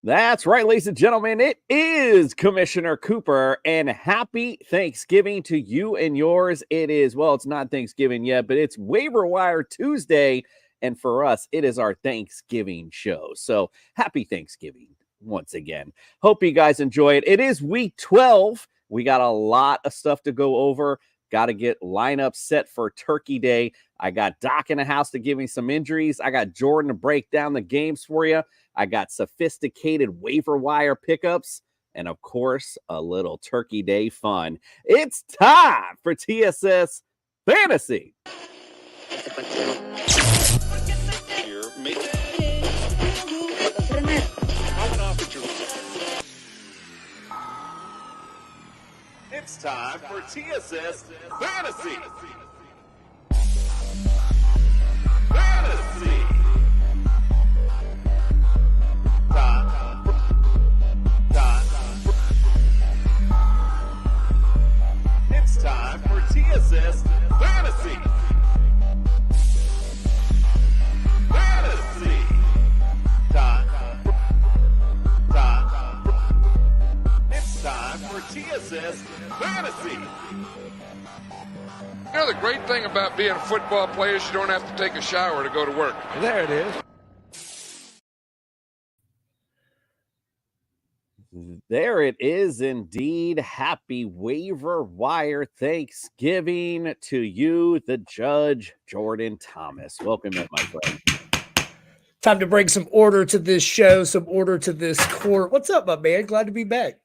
That's right, ladies and gentlemen. It is Commissioner Cooper, and happy Thanksgiving to you and yours. It is, well, it's not Thanksgiving yet, but it's Waiver Wire Tuesday. And for us, it is our Thanksgiving show. So happy Thanksgiving once again. Hope you guys enjoy it. It is week 12. We got a lot of stuff to go over. Got to get lineup set for Turkey Day. I got Doc in the house to give me some injuries. I got Jordan to break down the games for you. I got sophisticated waiver wire pickups, and of course, a little Turkey Day fun. It's time for TSS Fantasy. It's time for TSS Fantasy. Fantasy. It's time for TSS Fantasy. Fantasy. It's time for TSS Fantasy. You know, the great thing about being a football player is you don't have to take a shower to go to work. There it is. There it is indeed. Happy Waiver Wire Thanksgiving to you, the Judge Jordan Thomas. Welcome in, my friend. Time to bring some order to this show, some order to this court. What's up, my man? Glad to be back.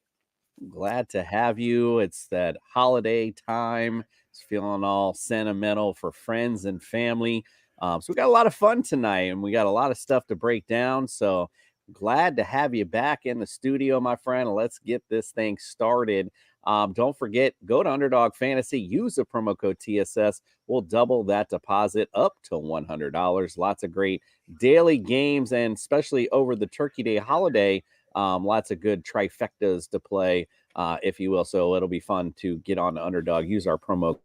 Glad to have you. It's that holiday time. It's feeling all sentimental for friends and family. So we got a lot of fun tonight, and we got a lot of stuff to break down. So glad to have you back in the studio, my friend. Let's get this thing started. Don't forget, go to Underdog Fantasy, use the promo code TSS. We'll double that deposit up to $100. Lots of great daily games, and especially over the Turkey Day holiday, lots of good trifectas to play, if you will. So it'll be fun to get on the Underdog. Use our promo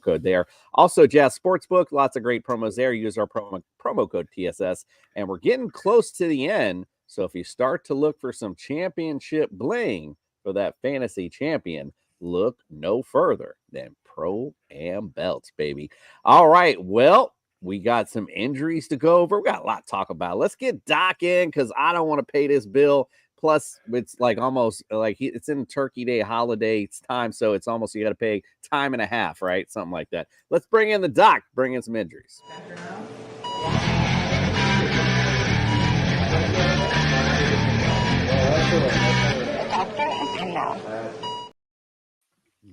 code there. Also, Jazz Sportsbook, lots of great promos there. Use our promo code TSS. And we're getting close to the end. So if you start to look for some championship bling for that fantasy champion, look no further than Pro-Am Belts, baby. All right. Well, we got some injuries to go over. We got a lot to talk about. Let's get Doc in because I don't want to pay this bill. Plus, it's like almost like it's in Turkey Day holiday time. So it's almost you got to pay time and a half, right? Something like that. Let's bring in the Doc, bring in some injuries.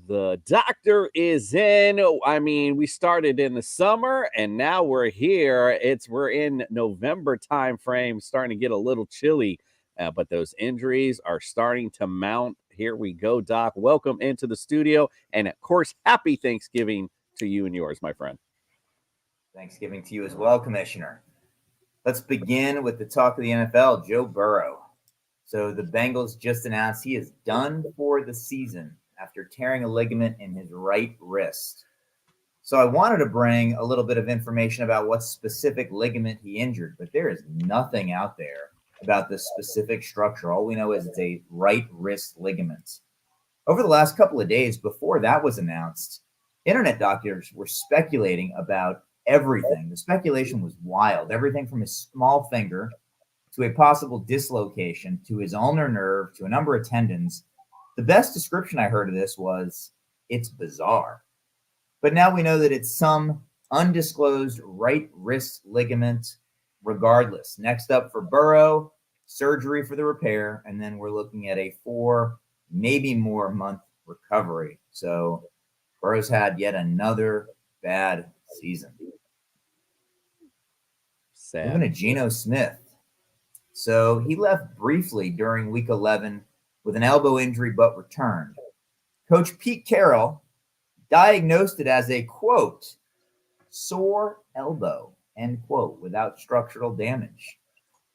The doctor is in. I mean, we started in the summer and now we're here. We're in November time frame, starting to get a little chilly, but those injuries are starting to mount. Here we go, Doc. Welcome into the studio. And of course, happy Thanksgiving to you and yours, my friend. Thanksgiving to you as well, Commissioner. Let's begin with the talk of the NFL, Joe Burrow. So the Bengals just announced he is done for the season after tearing a ligament in his right wrist. So I wanted to bring a little bit of information about what specific ligament he injured, but there is nothing out there about the specific structure. All we know is it's a right wrist ligament. Over the last couple of days before that was announced, internet doctors were speculating about everything. The speculation was wild. Everything from his small finger to a possible dislocation to his ulnar nerve to a number of tendons. The best description I heard of this was, it's bizarre. But now we know that it's some undisclosed right wrist ligament regardless. Next up for Burrow, surgery for the repair, and then we're looking at a 4, maybe more month recovery. So Burrow's had yet another bad season. Sad. Moving to Geno Smith. So he left briefly during week 11 with an elbow injury, but returned. Coach Pete Carroll diagnosed it as a, quote, sore elbow, end quote, without structural damage.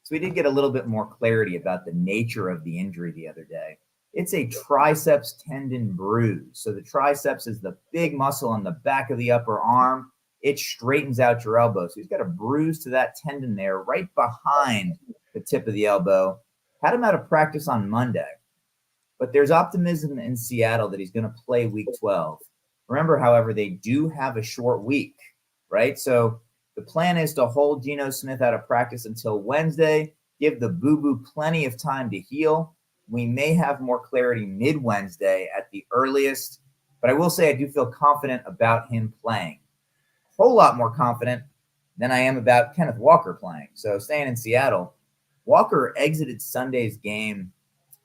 So we did get a little bit more clarity about the nature of the injury the other day. It's a triceps tendon bruise. So the triceps is the big muscle on the back of the upper arm. It straightens out your elbow. So he's got a bruise to that tendon there right behind the tip of the elbow. Had him out of practice on Monday, but there's optimism in Seattle that he's going to play week 12. Remember, however, they do have a short week, right? So the plan is to hold Geno Smith out of practice until Wednesday, give the boo-boo plenty of time to heal. We may have more clarity mid-Wednesday at the earliest, but I will say I do feel confident about him playing. A whole lot more confident than I am about Kenneth Walker playing. So staying in Seattle, Walker exited Sunday's game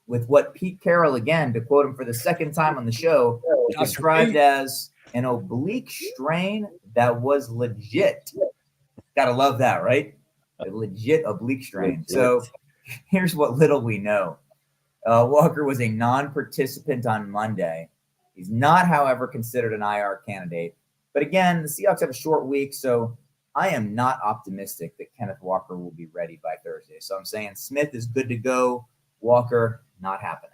with what Pete Carroll, again, to quote him for the second time on the show, described as an oblique strain that was legit. Gotta love that, right? A legit oblique strain. So here's what little we know. Walker was a non-participant on Monday. He's not, however, considered an IR candidate. But again, the Seahawks have a short week, so I am not optimistic that Kenneth Walker will be ready by Thursday. So I'm saying Smith is good to go. Walker, not happening.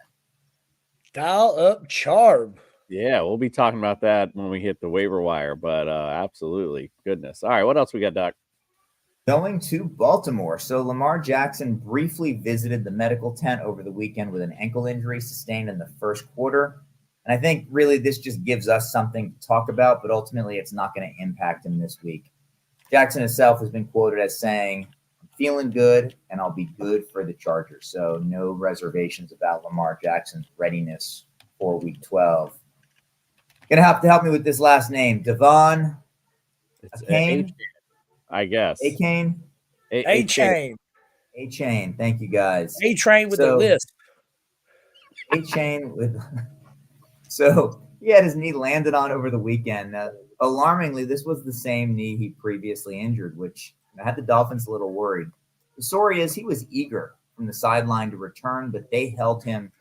Dial up Charm. Yeah, we'll be talking about that when we hit the waiver wire, but absolutely. Goodness. All right, what else we got, Doc? Going to Baltimore. So Lamar Jackson briefly visited the medical tent over the weekend with an ankle injury sustained in the first quarter. And I think really this just gives us something to talk about, but ultimately it's not going to impact him this week. Jackson himself has been quoted as saying, "I'm feeling good and I'll be good for the Chargers." So no reservations about Lamar Jackson's readiness for week 12. Gonna have to help me with this last name. Devon Achane? I guess. A-Chain? A-Chain. A-Chain. Thank you, guys. A-Train with a list. A-Chain with – so he had his knee landed on over the weekend. Alarmingly, this was the same knee he previously injured, which had the Dolphins a little worried. The story is he was eager from the sideline to return, but they held him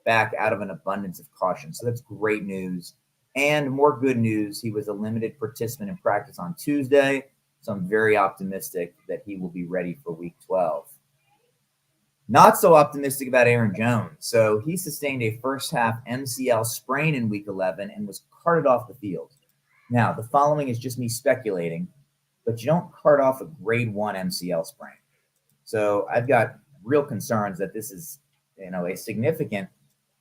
back out of an abundance of caution. So that's great news. And more good news, he was a limited participant in practice on Tuesday. So I'm very optimistic that he will be ready for week 12. Not so optimistic about Aaron Jones. So he sustained a first half MCL sprain in week 11 and was carted off the field. Now, the following is just me speculating, but you don't cart off a grade 1 MCL sprain. So I've got real concerns that this is, a significant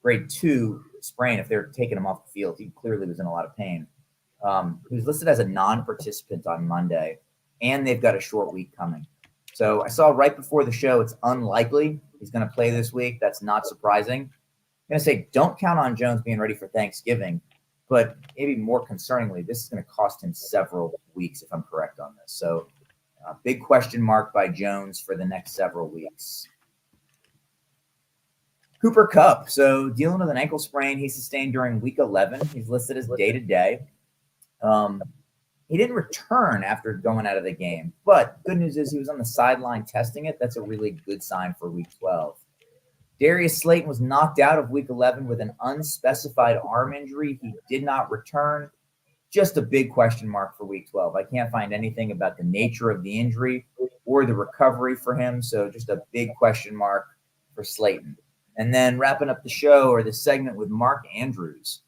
grade 2 sprain if they're taking him off the field. He clearly was in a lot of pain. He was listed as a non-participant on Monday, and they've got a short week coming. So I saw right before the show, it's unlikely he's going to play this week. That's not surprising. I'm going to say don't count on Jones being ready for Thanksgiving, but maybe more concerningly, this is going to cost him several weeks if I'm correct on this. So big question mark by Jones for the next several weeks. Cooper Kupp. So dealing with an ankle sprain he sustained during week 11. He's listed as day-to-day. He didn't return after going out of the game, but good news is he was on the sideline testing it. That's a really good sign for week 12. Darius Slayton was knocked out of week 11 with an unspecified arm injury. He did not return. Just a big question mark for week 12. I can't find anything about the nature of the injury or the recovery for him. So just a big question mark for Slayton. And then wrapping up the show or the segment with Mark Andrews.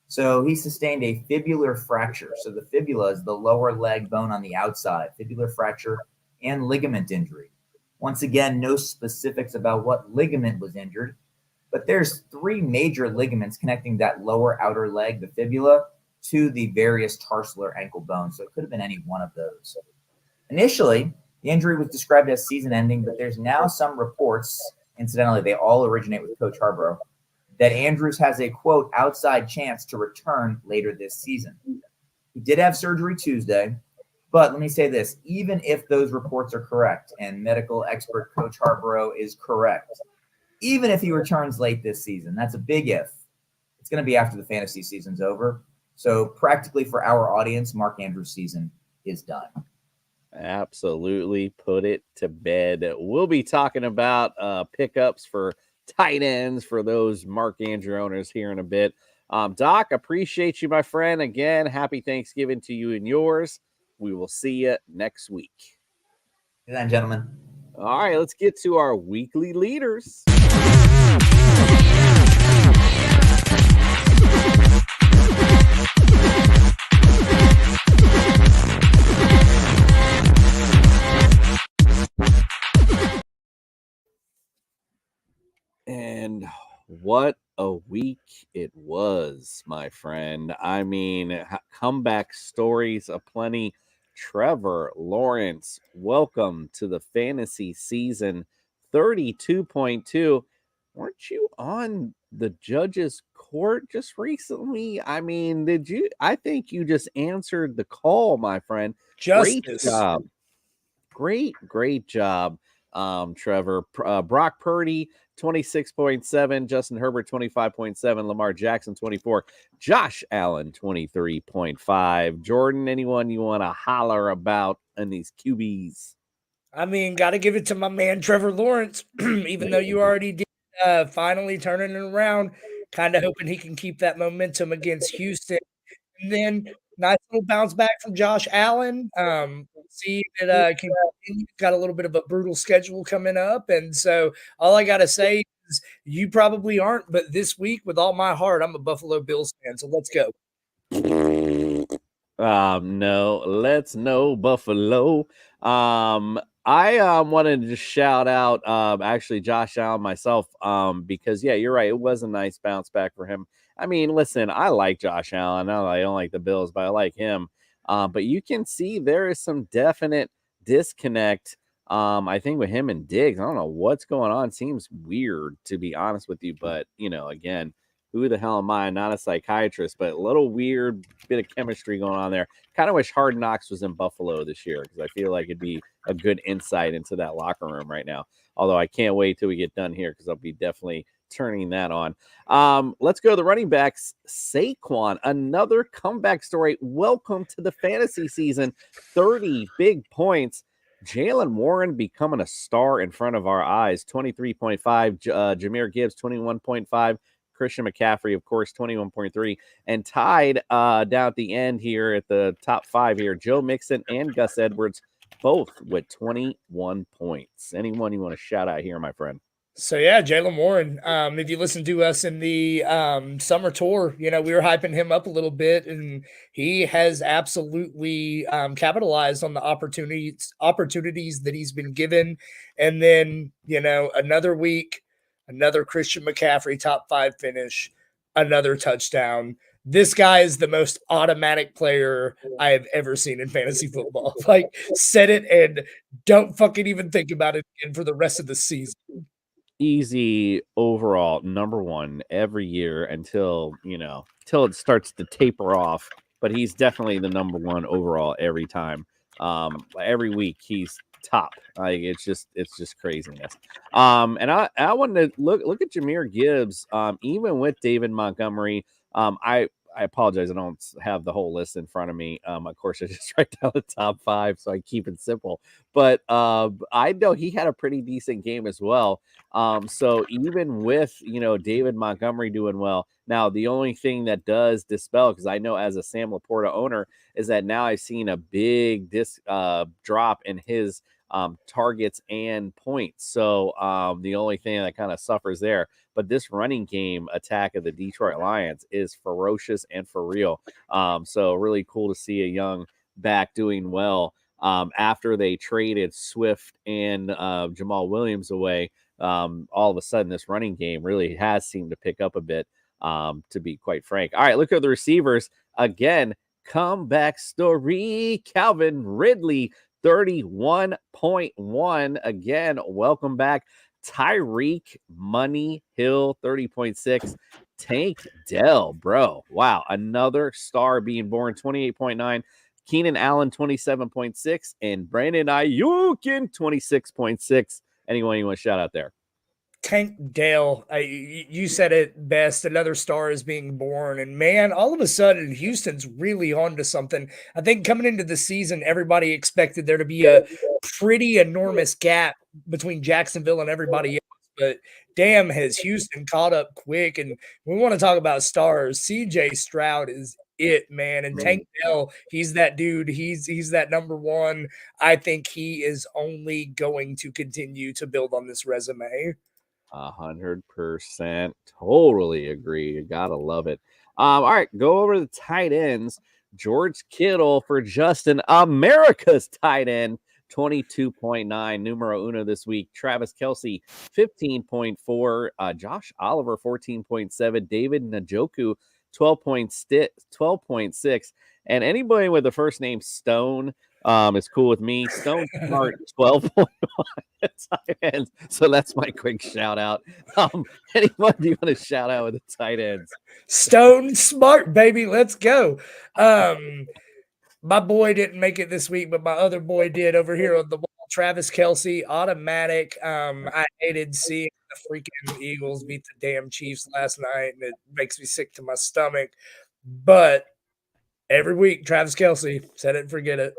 So he sustained a fibular fracture. So the fibula is the lower leg bone on the outside, fibular fracture and ligament injury. Once again, no specifics about what ligament was injured, but there's 3 major ligaments connecting that lower outer leg, the fibula, to the various tarsal or ankle bones. So it could have been any one of those. Initially, the injury was described as season ending, but there's now some reports, incidentally, they all originate with Coach Harborough, that Andrews has a, quote, outside chance to return later this season. He did have surgery Tuesday, but let me say this, even if those reports are correct and medical expert Coach Harborough is correct, even if he returns late this season, that's a big if, it's going to be after the fantasy season's over. So practically for our audience, Mark Andrews' season is done. Absolutely. Put it to bed. We'll be talking about pickups for tight ends for those Mark Andrew owners here in a bit. Doc, appreciate you, my friend. Again, happy Thanksgiving to you and yours. We will see you next week. Good night, gentlemen. All right, let's get to our weekly leaders. And what a week it was, my friend. I mean, comeback stories aplenty. Trevor Lawrence, welcome to the fantasy season 32.2. Weren't you on the judge's court just recently? I mean, did you? I think you just answered the call, my friend. Great Justice. job. Great job, Trevor. Brock Purdy, 26.7. Justin Herbert, 25.7. Lamar Jackson, 24. Josh Allen, 23.5. Jordan, anyone you want to holler about in these QBs? I mean, got to give it to my man Trevor Lawrence, even though you already did finally turning it around. Kind of hoping he can keep that momentum against Houston. And then nice little bounce back from Josh Allen. See if it can continue. Got a little bit of a brutal schedule coming up. And so all I got to say is you probably aren't, but this week, with all my heart, I'm a Buffalo Bills fan. So let's go. No, let's know Buffalo. I wanted to shout out actually Josh Allen myself because yeah, you're right, it was a nice bounce back for him. I mean, listen, I like Josh Allen. I don't like the Bills, but I like him. But you can see there is some definite disconnect. I think with him and Diggs, I don't know what's going on. Seems weird to be honest with you, but again, who the hell am I? Not a psychiatrist, but a little weird bit of chemistry going on there. Kind of wish Hard Knocks was in Buffalo this year because I feel like it'd be a good insight into that locker room right now. Although I can't wait till we get done here because I'll be definitely turning that on. Let's go to the running backs. Saquon, another comeback story. Welcome to the fantasy season. 30 big points. Jalen Warren becoming a star in front of our eyes. 23.5. Jahmyr Gibbs, 21.5. Christian McCaffrey, of course, 21.3. And tied down at the end here at the top 5 here, Joe Mixon and Gus Edwards, both with 21 points. Anyone you want to shout out here, my friend? So yeah, Jalen Warren. If you listen to us in the summer tour, we were hyping him up a little bit, and he has absolutely capitalized on the opportunities that he's been given. And then another week, another Christian McCaffrey top 5 finish, another touchdown. This guy is the most automatic player I have ever seen in fantasy football. Like, set it and don't fucking even think about it again for the rest of the season. Easy overall number 1 every year until it starts to taper off, but he's definitely the number 1 overall every time. Every week he's top. Like it's just craziness. And I wanted to look at Jahmyr Gibbs. Even with David Montgomery, I apologize. I don't have the whole list in front of me. Of course, I just write down the top 5, so I keep it simple. But I know he had a pretty decent game as well. So even with David Montgomery doing well, now the only thing that does dispel, because I know as a Sam Laporta owner, is that now I've seen a big drop in his targets and points. So the only thing that kind of suffers there. But this running game attack of the Detroit Lions is ferocious and for real. So really cool to see a young back doing well after they traded Swift and Jamal Williams away. All of a sudden, this running game really has seemed to pick up a bit, to be quite frank. All right, look at the receivers. Again, comeback story. Calvin Ridley, 31.1. Again, welcome back. Tyreek Money Hill, 30.6. Tank Dell, bro. Wow. Another star being born, 28.9. Keenan Allen, 27.6. And Brandon Ayuk, 26.6. Anyone you want to shout out there? Tank Dell, you said it best. Another star is being born. And man, all of a sudden, Houston's really on to something. I think coming into the season, everybody expected there to be a pretty enormous gap between Jacksonville and everybody else. But damn, has Houston caught up quick. And we want to talk about stars. CJ Stroud is it, man. And Tank Dell, he's that dude. He's that number 1. I think he is only going to continue to build on this resume. 100%. Totally agree. You gotta love it. All right, go over the tight ends. George Kittle for Justin, America's tight end, 22.9. Numero uno this week. Travis Kelce, 15.4. Josh Oliver, 14.7. David Njoku, 12.6. And anybody with the first name Stone is cool with me. Stone Smart, 12.1 tight ends. So that's my quick shout out. Anyone do you want to shout out with the tight ends? Stone Smart, baby. Let's go. My boy didn't make it this week, but my other boy did over here on the wall. Travis Kelce, automatic. I hated seeing the freaking Eagles beat the damn Chiefs last night, and it makes me sick to my stomach. But every week, Travis Kelce, set it and forget it.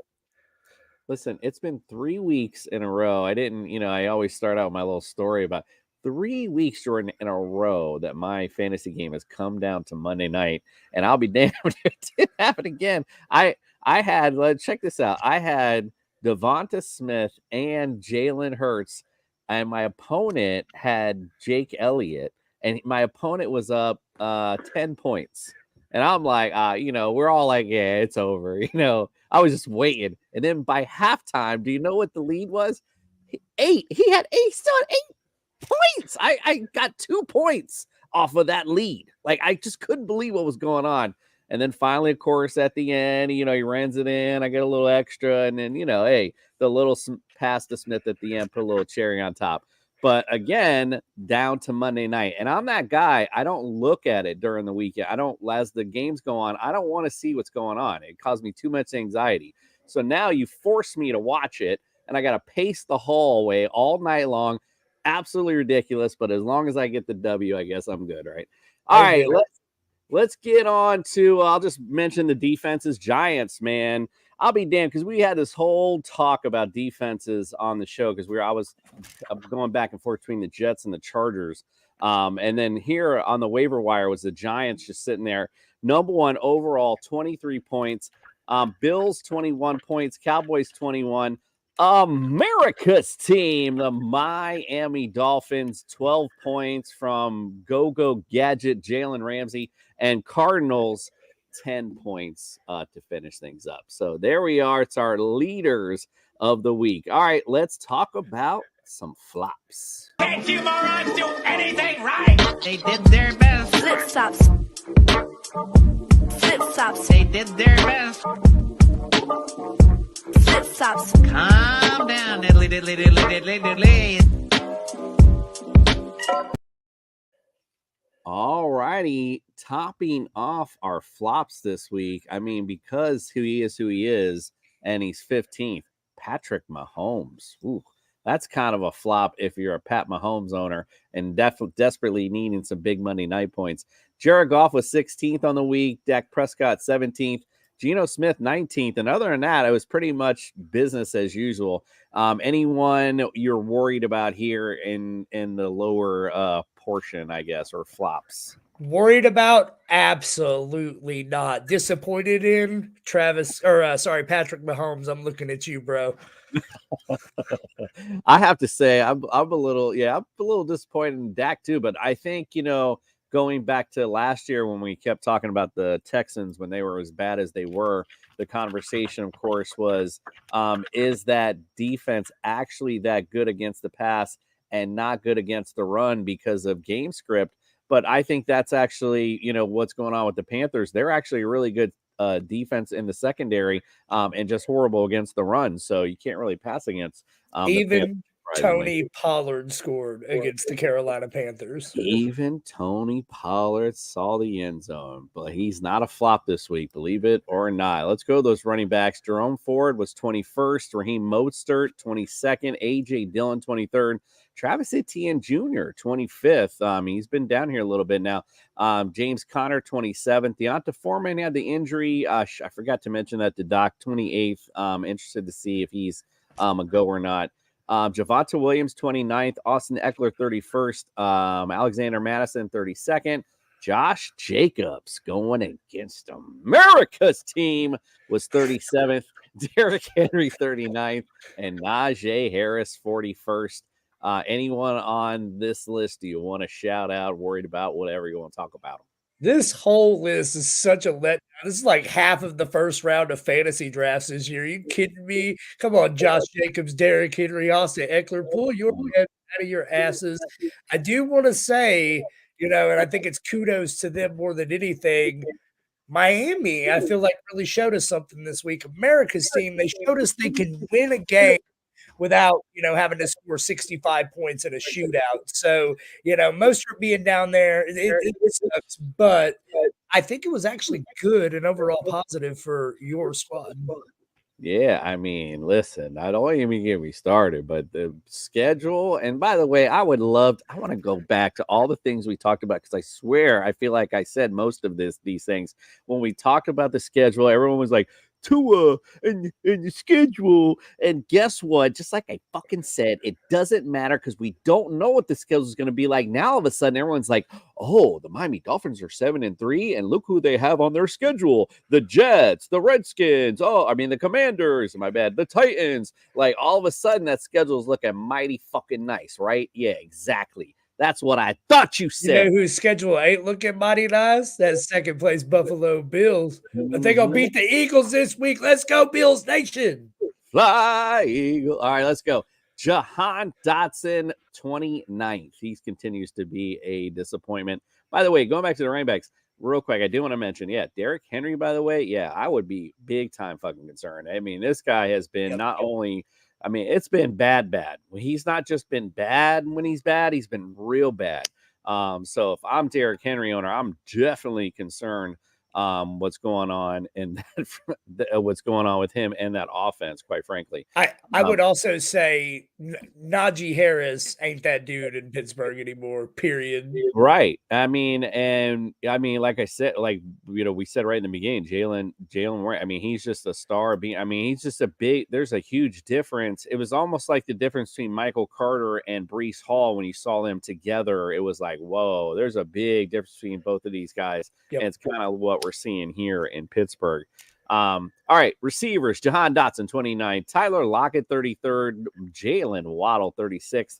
Listen, it's been 3 weeks in a row. I always start out with my little story about 3 weeks, Jordan, in a row that my fantasy game has come down to Monday night, and I'll be damned if it didn't happen again. I had, check this out. I had Devonta Smith and Jalen Hurts, and my opponent had Jake Elliott, and my opponent was up 10 points. And I'm like, we're all like, yeah, it's over. I was just waiting. And then by halftime, do you know what the lead was? 8. He had 8, still had 8 points. I got 2 points off of that lead. Like, I just couldn't believe what was going on. And then finally, of course, at the end, he runs it in. I get a little extra. And then, hey, the little pass to Smith at the end, put a little cherry on top. But again, down to Monday night. And I'm that guy. I don't look at it during the weekend. As the games go on, I don't want to see what's going on. It caused me too much anxiety. So now you force me to watch it, and I got to pace the hallway all night long. Absolutely ridiculous. But as long as I get the W, I guess I'm good, right? All right, let's get on to, I'll just mention the defenses. Giants, man. I'll be damned, because we had this whole talk about defenses on the show, because I was going back and forth between the Jets and the Chargers. And then here on the waiver wire was the Giants just sitting there. Number one overall, 23 points. Bills, 21 points. Cowboys, 21. America's team, the Miami Dolphins, 12 points from Go-Go Gadget, Jalen Ramsey, and Cardinals, 10 points to finish things up. So there we are. It's our leaders of the week. All right, let's talk about some flops. Can't you morons do anything right? They did their best. Flip-flops. Flip-flops. They did their best. Flip-flops. Calm down, diddly diddly diddly diddly diddly. All righty, topping off our flops this week. I mean, because who he is, and he's 15th, Patrick Mahomes. Ooh, that's kind of a flop if you're a Pat Mahomes owner and desperately needing some big Monday night points. Jared Goff was 16th on the week. Dak Prescott 17th. Geno Smith 19th. And other than that, it was pretty much business as usual. Anyone you're worried about here in the lower portion, I guess, or flops? Worried about? Absolutely not. Disappointed in? Patrick Mahomes. I'm looking at you, bro. I have to say, I'm a little disappointed in Dak too, but I think, going back to last year when we kept talking about the Texans when they were as bad as they were, the conversation, of course, was, is that defense actually that good against the pass and not good against the run because of game script? But I think that's actually, what's going on with the Panthers. They're actually a really good defense in the secondary and just horrible against the run. So you can't really pass against even Tony Pollard scored against the Carolina Panthers. Even Tony Pollard saw the end zone, but he's not a flop this week, believe it or not. Let's go to those running backs. Jerome Ford was 21st. Raheem Mostert, 22nd. A.J. Dillon, 23rd. Travis Etienne Jr., 25th. He's been down here a little bit now. James Conner, 27th. Deonta Foreman had the injury. I forgot to mention that to Doc, 28th. Interested to see if he's a go or not. Javonte Williams, 29th. Austin Eckler, 31st. Alexander Madison, 32nd. Josh Jacobs going against America's team was 37th. Derrick Henry, 39th. And Najee Harris, 41st. Anyone on this list do you want to shout out, worried about, whatever you want to talk about? This whole list is such a letdown. This is like half of the first round of fantasy drafts this year. Are you kidding me? Come on, Josh Jacobs, Derrick Henry, Austin Eckler, pull your head out of your asses. I do want to say, and I think it's kudos to them more than anything. Miami, I feel like really showed us something this week. America's team, they showed us they can win a game without, having to score 65 points in a shootout. So, Mostert being down there, it sucks, but I think it was actually good and overall positive for your squad. Yeah, I mean, listen, I don't even get me started, but the schedule, and by the way, I want to go back to all the things we talked about because I swear I feel like I said most of these things when we talked about the schedule. Everyone was like, Tua and the schedule. And guess what? Just like I fucking said, it doesn't matter because we don't know what the schedule is going to be like. Now all of a sudden, everyone's like, oh, the Miami Dolphins are 7-3, and look who they have on their schedule: the Jets, the Redskins. The Commanders. My bad, the Titans. Like all of a sudden, that schedule is looking mighty fucking nice, right? Yeah, exactly. That's what I thought you said. You know whose schedule ain't looking mighty nice? That second place Buffalo Bills. But they gonna beat the Eagles this week. Let's go, Bills Nation. Fly, Eagle. All right, let's go. Jahan Dotson, 29th. He continues to be a disappointment. By the way, going back to the running backs, real quick, I do want to mention, Derrick Henry, by the way, I would be big time fucking concerned. I mean, this guy has been it's been bad. He's not just been bad when he's bad, he's been real bad. So if I'm Derrick Henry owner, I'm definitely concerned what's going on and what's going on with him and that offense, quite frankly. I would also say Najee Harris ain't that dude in Pittsburgh anymore, period. Right. Like I said, we said right in the beginning, Jalen, he's just a star. He's just there's a huge difference. It was almost like the difference between Michael Carter and Breece Hall when you saw them together. It was like, whoa, there's a big difference between both of these guys. Yep. And it's kind of what we're seeing here in Pittsburgh. All right, receivers: Jahan Dotson, 29th, Tyler Lockett, 33rd, Jalen Waddle, 36th,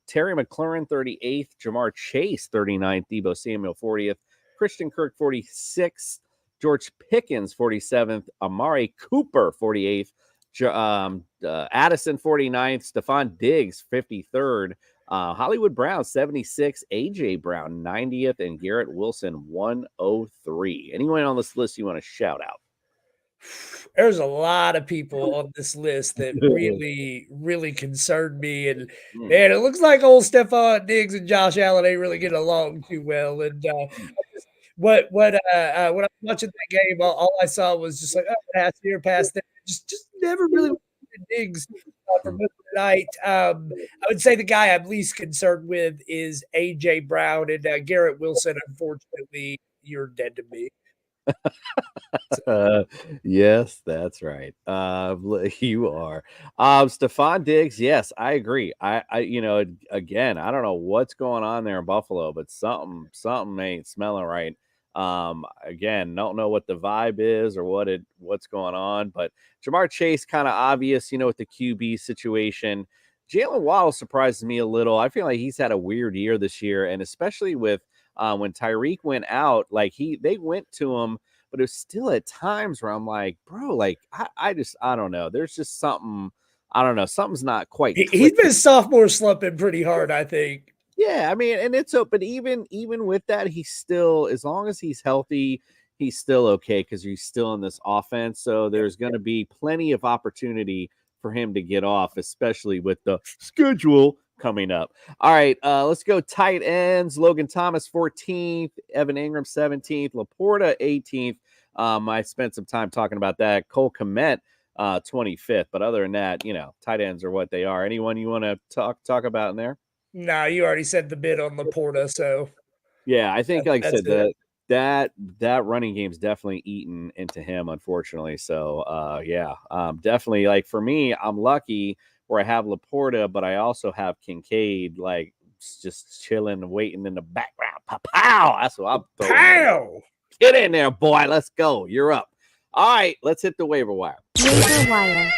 Terry McLaurin, 38th, Jamar Chase, 39th, Deebo Samuel, 40th, Christian Kirk, 46th, George Pickens, 47th, Amari Cooper, 48th, Addison, 49th, Stephon Diggs, 53rd, Hollywood Brown, 76, AJ Brown, 90th, and Garrett Wilson, 103. Anyone on this list you want to shout out? There's a lot of people on this list that really, really concerned me. And man, it looks like old Stephon Diggs and Josh Allen ain't really getting along too well. And when I was watching that game, all I saw was just like, pass here, pass there. Just never really Diggs for most of the night. I would say the guy I'm least concerned with is AJ Brown and Garrett Wilson. Unfortunately, you're dead to me. Yes, that's right. You are. Stephon Diggs, yes, I agree. Again, I don't know what's going on there in Buffalo, but something ain't smelling right. Again, don't know what the vibe is or what's going on, but Jamar Chase, kind of obvious, with the QB situation. Jalen Waddle surprises me a little. I feel like he's had a weird year this year, and especially with when Tyreek went out, they went to him, but it was still at times where I'm like, bro, I don't know. There's just something, I don't know. Something's not quite. He's been sophomore slumping pretty hard, I think. Yeah, and it's but even with that, he's still, as long as he's healthy, he's still okay because he's still in this offense. So there's going to be plenty of opportunity for him to get off, especially with the schedule coming up. All right, let's go tight ends. Logan Thomas, 14th, Evan Ingram, 17th, Laporta, 18th. I spent some time talking about that. Cole Kmet, 25th. But other than that, tight ends are what they are. Anyone you want to talk about in there? No, you already said the bit on Laporta, so yeah, I think, like I said, that running game's definitely eaten into him, unfortunately. So, definitely. Like for me, I'm lucky where I have Laporta, but I also have Kincaid, just chilling, waiting in the background. Pow! That's what I'm throwing. Pow! Get in there, boy. Let's go. You're up. All right, let's hit the waiver wire. Waiver wire.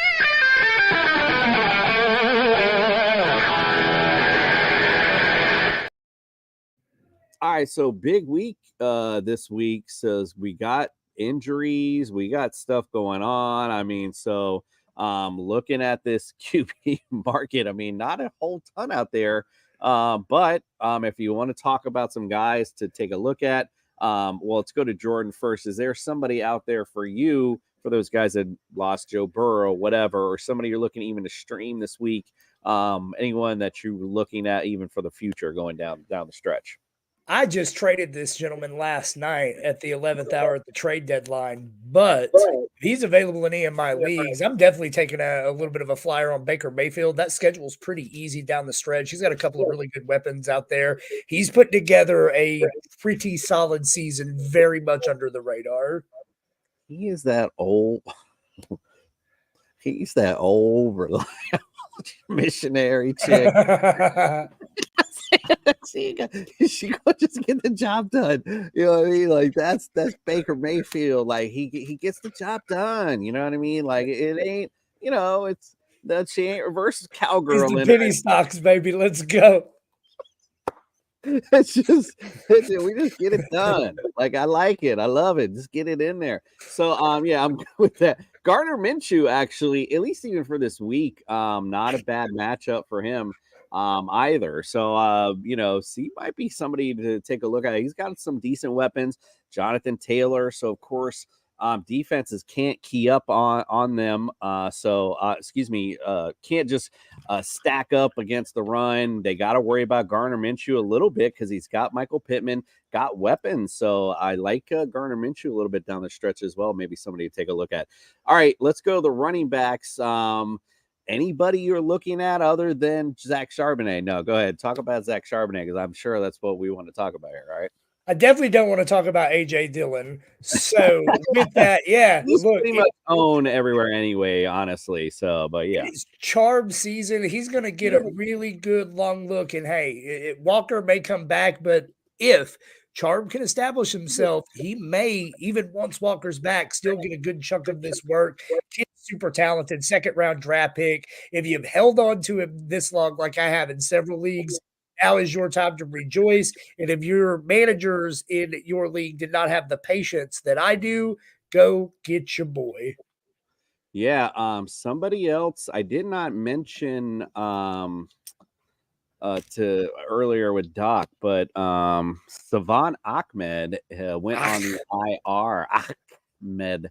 All right, so big week this week. So we got injuries, we got stuff going on. I mean, so looking at this QB market, I mean, not a whole ton out there. But if you want to talk about some guys to take a look at, well, let's go to Jordan first. Is there somebody out there for you, for those guys that lost Joe Burrow, whatever, or somebody you're looking even to stream this week? Anyone that you're looking at even for the future going down the stretch? I just traded this gentleman last night at the 11th hour at the trade deadline, but if he's available in any of my leagues, I'm definitely taking a little bit of a flyer on Baker Mayfield. That schedule's pretty easy down the stretch. He's got a couple of really good weapons out there. He's put together a pretty solid season, very much under the radar. He is that old. He's that old reliable missionary chick. She gonna just get the job done. You know what I mean? Like that's Baker Mayfield. Like he gets the job done. You know what I mean? Like it ain't. You know, it's that she ain't reverse cowgirl. He's the penny stocks, baby. Let's go. It's just we just get it done. Like I like it. I love it. Just get it in there. So yeah, I'm good with that. Gardner Minshew, actually, at least even for this week, not a bad matchup for him either. So you know, he might be somebody to take a look at. He's got some decent weapons. Jonathan Taylor. So of course, defenses can't key up on them. Can't just stack up against the run. They got to worry about Gardner Minshew a little bit because he's got Michael Pittman, got weapons. So I like Gardner Minshew a little bit down the stretch as well. Maybe somebody to take a look at. All right, let's go to the running backs. Anybody you're looking at other than Zach Charbonnet? No, go ahead. Talk about Zach Charbonnet because I'm sure that's what we want to talk about here, right? I definitely don't want to talk about A.J. Dillon. So with that, yeah, he's look, pretty much owned everywhere anyway, honestly. So, but yeah, it's Charb season. He's going to get a really good long look. And hey, Walker may come back, but if Charb can establish himself, he may, even once Walker's back, still get a good chunk of this work. Kid's super talented, second-round draft pick. If you've held on to him this long, like I have in several leagues, now is your time to rejoice. And if your managers in your league did not have the patience that I do, go get your boy. Yeah. Somebody else I did not mention to earlier with Doc, but Savon Ahmed went on the IR. Ahmed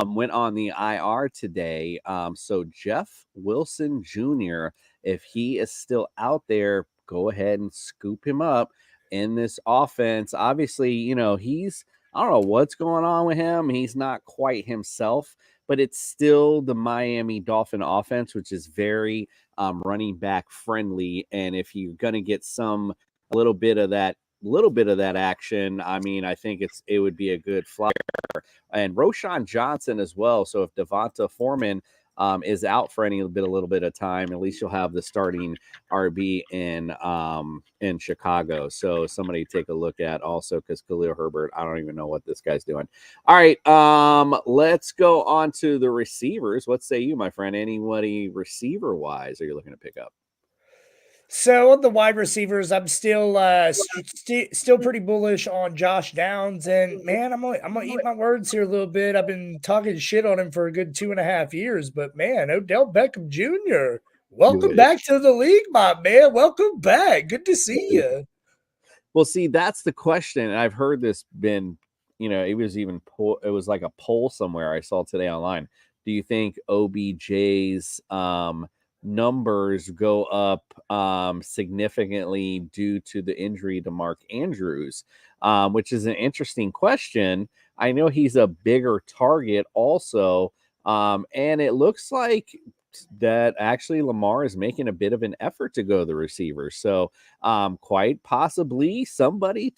went on the IR today. So Jeff Wilson Jr., if he is still out there, go ahead and scoop him up in this offense. Obviously, you know, I don't know what's going on with him. He's not quite himself, but it's still the Miami Dolphin offense, which is very running back friendly. And if you're going to get a little bit of that action, I mean, I think it would be a good flyer. And Roshan Johnson as well. So if Devonta Foreman is out for a little bit of time, at least you'll have the starting RB in Chicago. So somebody take a look at also, because Khalil Herbert, I don't even know what this guy's doing. All right, let's go on to the receivers. What say you, my friend? Anybody receiver wise are you looking to pick up? So on the wide receivers, I'm still still pretty bullish on Josh Downs, and man, I'm gonna eat my words here a little bit. I've been talking shit on him for a good 2.5 years, but man, Odell Beckham Jr., welcome back to the league, my man. Welcome back. Good to see you. Well, see, that's the question. And I've heard this it was like a poll somewhere I saw today online. Do you think OBJ's numbers go up significantly due to the injury to Mark Andrews, which is an interesting question. I know he's a bigger target also, and it looks like that actually Lamar is making a bit of an effort to go the receiver. So quite possibly somebody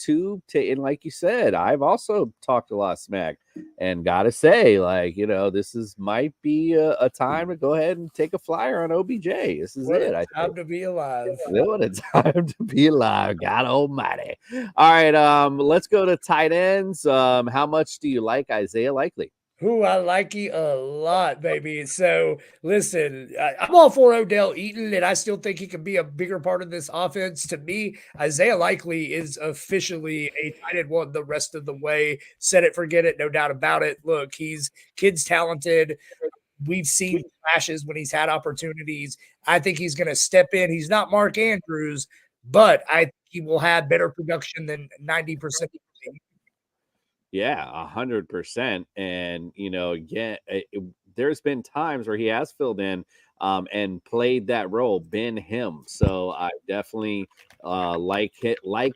and like you said, I've also talked a lot of smack and gotta say, like, you know, might be a time to go ahead and take a flyer on OBJ. This is it. Time to be alive. What a time to be alive. God almighty. All right, let's go to tight ends. How much do you like Isaiah Likely? Who I like you a lot, baby. So listen, I'm all for Odell Eaton, and I still think he can be a bigger part of this offense. To me, Isaiah Likely is officially a tight end one the rest of the way. Set it, forget it, no doubt about it. Look, he's kid's talented. We've seen flashes when he's had opportunities. I think he's going to step in. He's not Mark Andrews, but I think he will have better production than 90%. Yeah, 100%. And again, there's been times where he has filled in and played that role, been him. So I definitely likey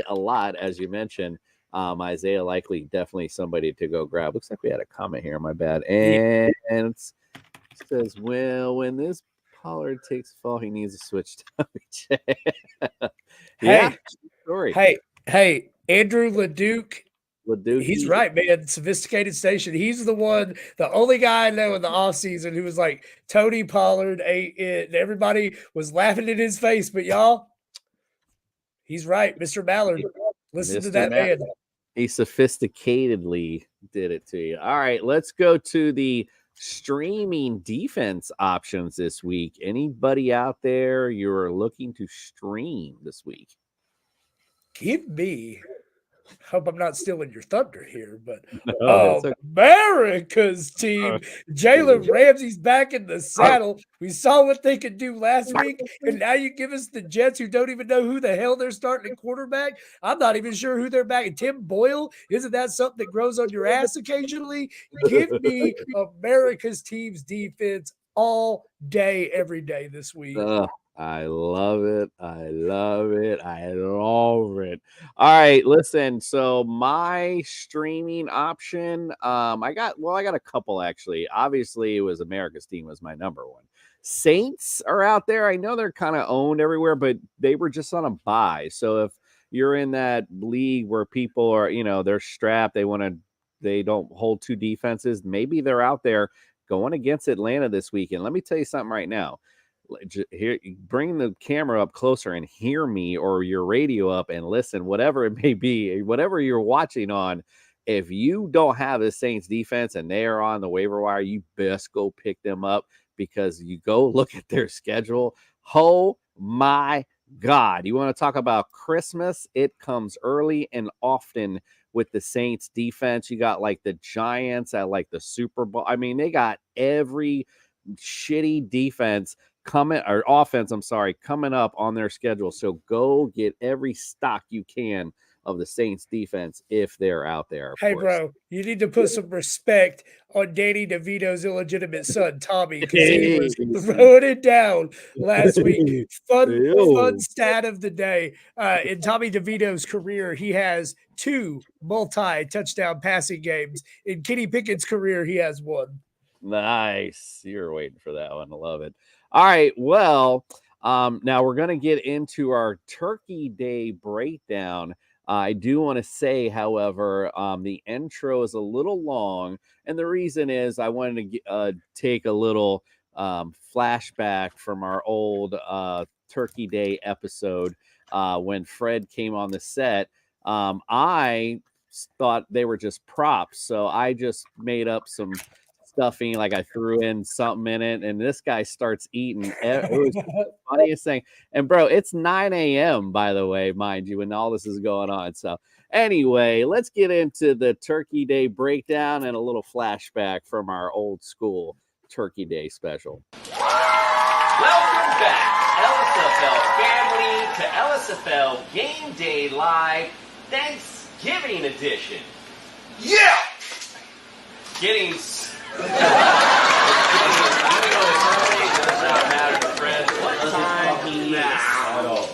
a lot, as you mentioned. Isaiah Likely, definitely somebody to go grab. Looks like we had a comment here. My bad. And it says, well, when this Pollard takes fall, he needs to switch to OBJ. Yeah, story. Hey, Andrew LeDuc. LeDuc. He's right, man. Sophisticated Station. He's the only guy I know in the offseason who was like, Tony Pollard ate it. And everybody was laughing in his face. But y'all, he's right. Mr. Mallard. Listen to that man. He sophisticatedly did it to you. All right, let's go to the streaming defense options this week. Anybody out there you're looking to stream this week? Give me. Hope I'm not stealing your thunder here, but okay. America's team, Jalen Ramsey's back in the saddle. We saw what they could do last week, and now you give us the Jets who don't even know who the hell they're starting at quarterback. I'm not even sure who they're back. Tim Boyle, isn't that something that grows on your ass occasionally? Give me America's team's defense all day, every day this week. I love it. I love it. I love it. All right, listen. So my streaming option, I got a couple actually. Obviously, it was America's team was my number one. Saints are out there. I know they're kind of owned everywhere, but they were just on a bye. So if you're in that league where people are, they're strapped, they don't hold two defenses, maybe they're out there going against Atlanta this weekend. Let me tell you something right now. Here, bring the camera up closer and hear me, or your radio up and listen, whatever it may be, whatever you're watching on. If you don't have the Saints defense and they are on the waiver wire, you best go pick them up, because you go look at their schedule. Oh my God. You want to talk about Christmas? It comes early and often with the Saints defense. You got like the Giants at like the Super Bowl. I mean, they got every shitty defense coming up on their schedule. So go get every stock you can of the Saints defense if they're out there. Hey, bro, you need to put some respect on Danny DeVito's illegitimate son, Tommy, because he was throwing it down last week. Fun stat of the day. In Tommy DeVito's career, he has 2 multi-touchdown passing games. In Kenny Pickett's career, he has 1. Nice. You're waiting for that one. I love it. All right. Well, now we're going to get into our Turkey Day breakdown. I do want to say, however, the intro is a little long, and the reason is I wanted to take a little flashback from our old Turkey Day episode when Fred came on the set. I thought they were just props, so I just made up some stuffing, like I threw in something in it, and this guy starts eating. It was the funniest thing. And bro, it's 9 a.m. by the way, mind you, when all this is going on. So anyway, let's get into the Turkey Day breakdown and a little flashback from our old school Turkey Day special. Welcome back, LSFL family, to LSFL Game Day Live Thanksgiving edition. Yeah! Getting What time now?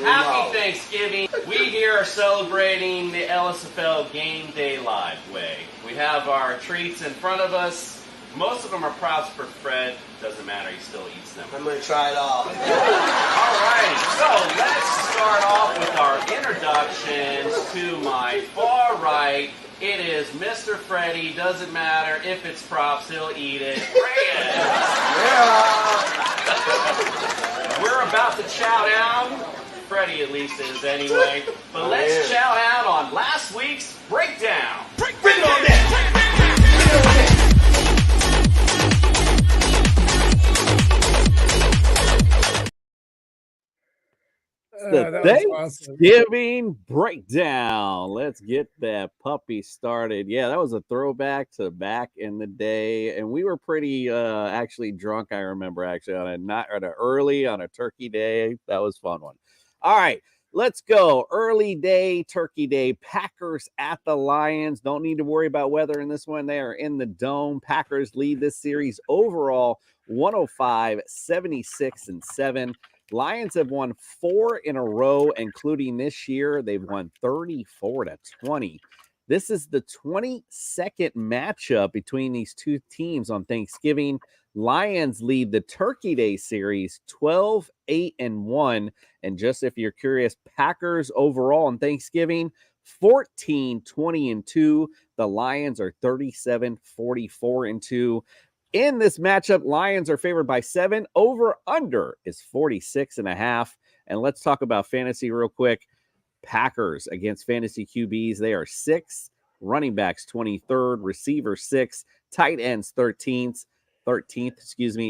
Happy Thanksgiving. We here are celebrating the LSFL Game Day Live way. We have our treats in front of us. Most of them are props for Fred. Doesn't matter, he still eats them. I'm going to try it all. Alright, so let's start off with our introductions. To my far right, it is Mr. Freddy. Doesn't matter if it's props, he'll eat it. We're about to chow down. Freddy at least is anyway. But let's chow down on last week's breakdown. Bring it on down. The That was awesome. Thanksgiving breakdown. Let's get that puppy started. Yeah, that was a throwback to back in the day, and we were pretty actually drunk. I remember actually on a turkey day. That was a fun one. All right, let's go. Early day, turkey day. Packers at the Lions. Don't need to worry about weather in this one. They are in the dome. Packers lead this series overall 105, 76, and 7. Lions have won 4 in a row, including this year. They've won 34-20. This is the 22nd matchup between these two teams on Thanksgiving. Lions lead the Turkey Day series 12-8-1. And just if you're curious, Packers overall on Thanksgiving 14-20-2. The Lions are 37-44-2. In this matchup, Lions are favored by 7. Over under is 46.5. And let's talk about fantasy real quick. Packers against fantasy QBs. They are 6th. Running backs 23rd. Receivers 6th. Tight ends 13th.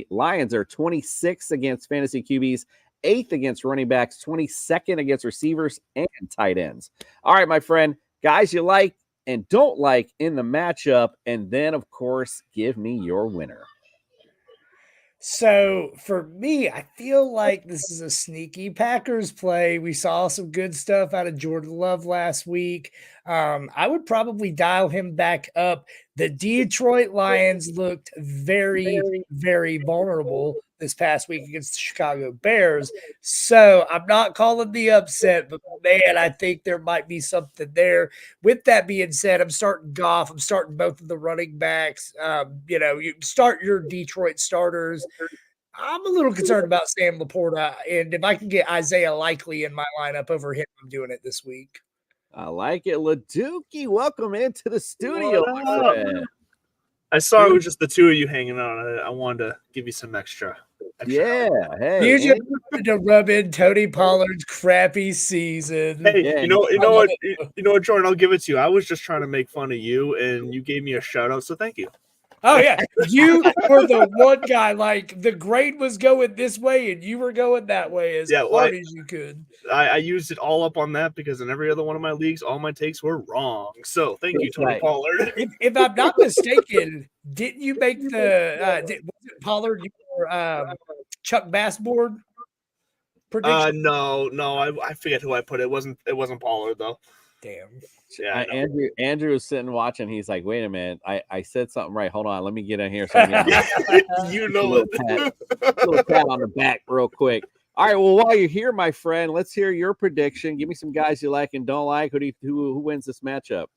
Lions are 26th against fantasy QBs. 8th against running backs. 22nd against receivers and tight ends. All right, my friend. Guys you like and don't like in the matchup, and then of course give me your winner. So for me, I feel like this is a sneaky Packers play. We saw some good stuff out of Jordan Love last week. I would probably dial him back up. The Detroit Lions looked very, very vulnerable this past week against the Chicago Bears. So I'm not calling the upset, but man, I think there might be something there. With that being said, I'm starting Goff. I'm starting both of the running backs. You start your Detroit starters. I'm a little concerned about Sam Laporta, and if I can get Isaiah Likely in my lineup over him, I'm doing it this week. I like it. Laduki, welcome into the studio. I saw it was just the two of you hanging out. I wanted to give you some extra yeah, help. hey. You just wanted to rub in Tony Pollard's crappy season. Hey, Yeah, you know what, Jordan? I'll give it to you. I was just trying to make fun of you, and you gave me a shout out, so thank you. Oh, yeah. You were the one guy, like, the grade was going this way, and you were going that way as hard as you could. I used it all up on that because in every other one of my leagues, all my takes were wrong. So thank you, Tony Pollard. If I'm not mistaken, didn't you make the was it Pollard your Chuck Bass board prediction? No, I forget who I put. It wasn't Pollard though. Damn. Yeah, Andrew was sitting watching. He's like, "Wait a minute, I said something right. Hold on, let me get in here." So you know it. Little pat on the back, real quick. All right. Well, while you're here, my friend, let's hear your prediction. Give me some guys you like and don't like. Who wins this matchup?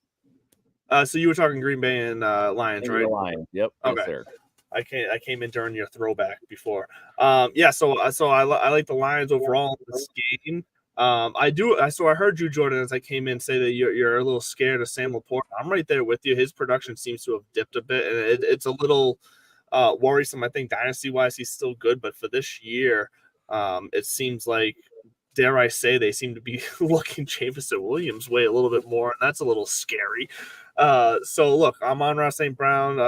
So you were talking Green Bay and Lions, right? Lions. Yep. Okay. Yes, sir. I came in during your throwback before. So I like the Lions overall in this game. So I heard you, Jordan, as I came in, say that you're a little scared of Sam Laporta. I'm right there with you. His production seems to have dipped a bit, and it's a little worrisome. I think dynasty-wise, he's still good, but for this year, it seems like, dare I say, they seem to be looking Jameson Williams' way a little bit more, and that's a little scary. So look, Amon-Ra St. Brown,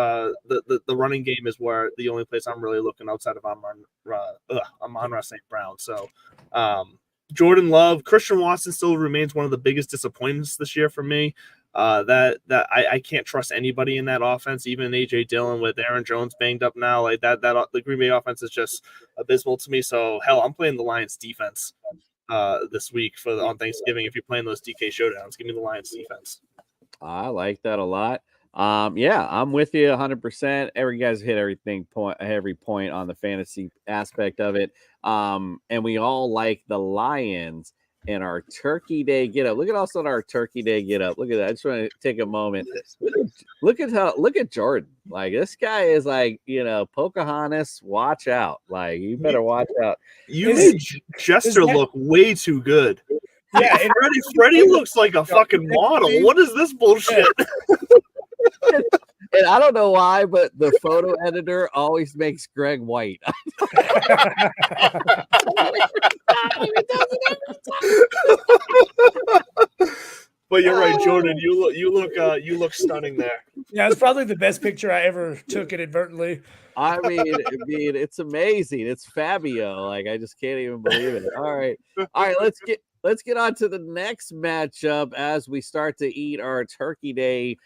the running game is where the only place I'm really looking outside of Amon-Ra St. Brown. So Jordan Love, Christian Watson still remains one of the biggest disappointments this year for me. I can't trust anybody in that offense, even AJ Dillon with Aaron Jones banged up now. Like that the Green Bay offense is just abysmal to me. So hell, I'm playing the Lions defense this week on Thanksgiving. If you're playing those DK showdowns, give me the Lions defense. I like that a lot. Yeah, I'm with you 100%. Every guy's hit every point on the fantasy aspect of it. And we all like the Lions and our Turkey Day get up. Look at also our Turkey Day get up. Look at that. I just want to take a moment. Look at Jordan. Like, this guy is like, Pocahontas, watch out. Like, you better watch out. You made Jester look way too good. Yeah, Freddie looks like a fucking model. What is this bullshit? And I don't know why, but the photo editor always makes Greg white. But you're right, Jordan. You look stunning there. Yeah, it's probably the best picture I ever took inadvertently. I mean, it's amazing. It's Fabio. Like, I just can't even believe it. All right. Let's get on to the next matchup as we start to eat our Turkey Day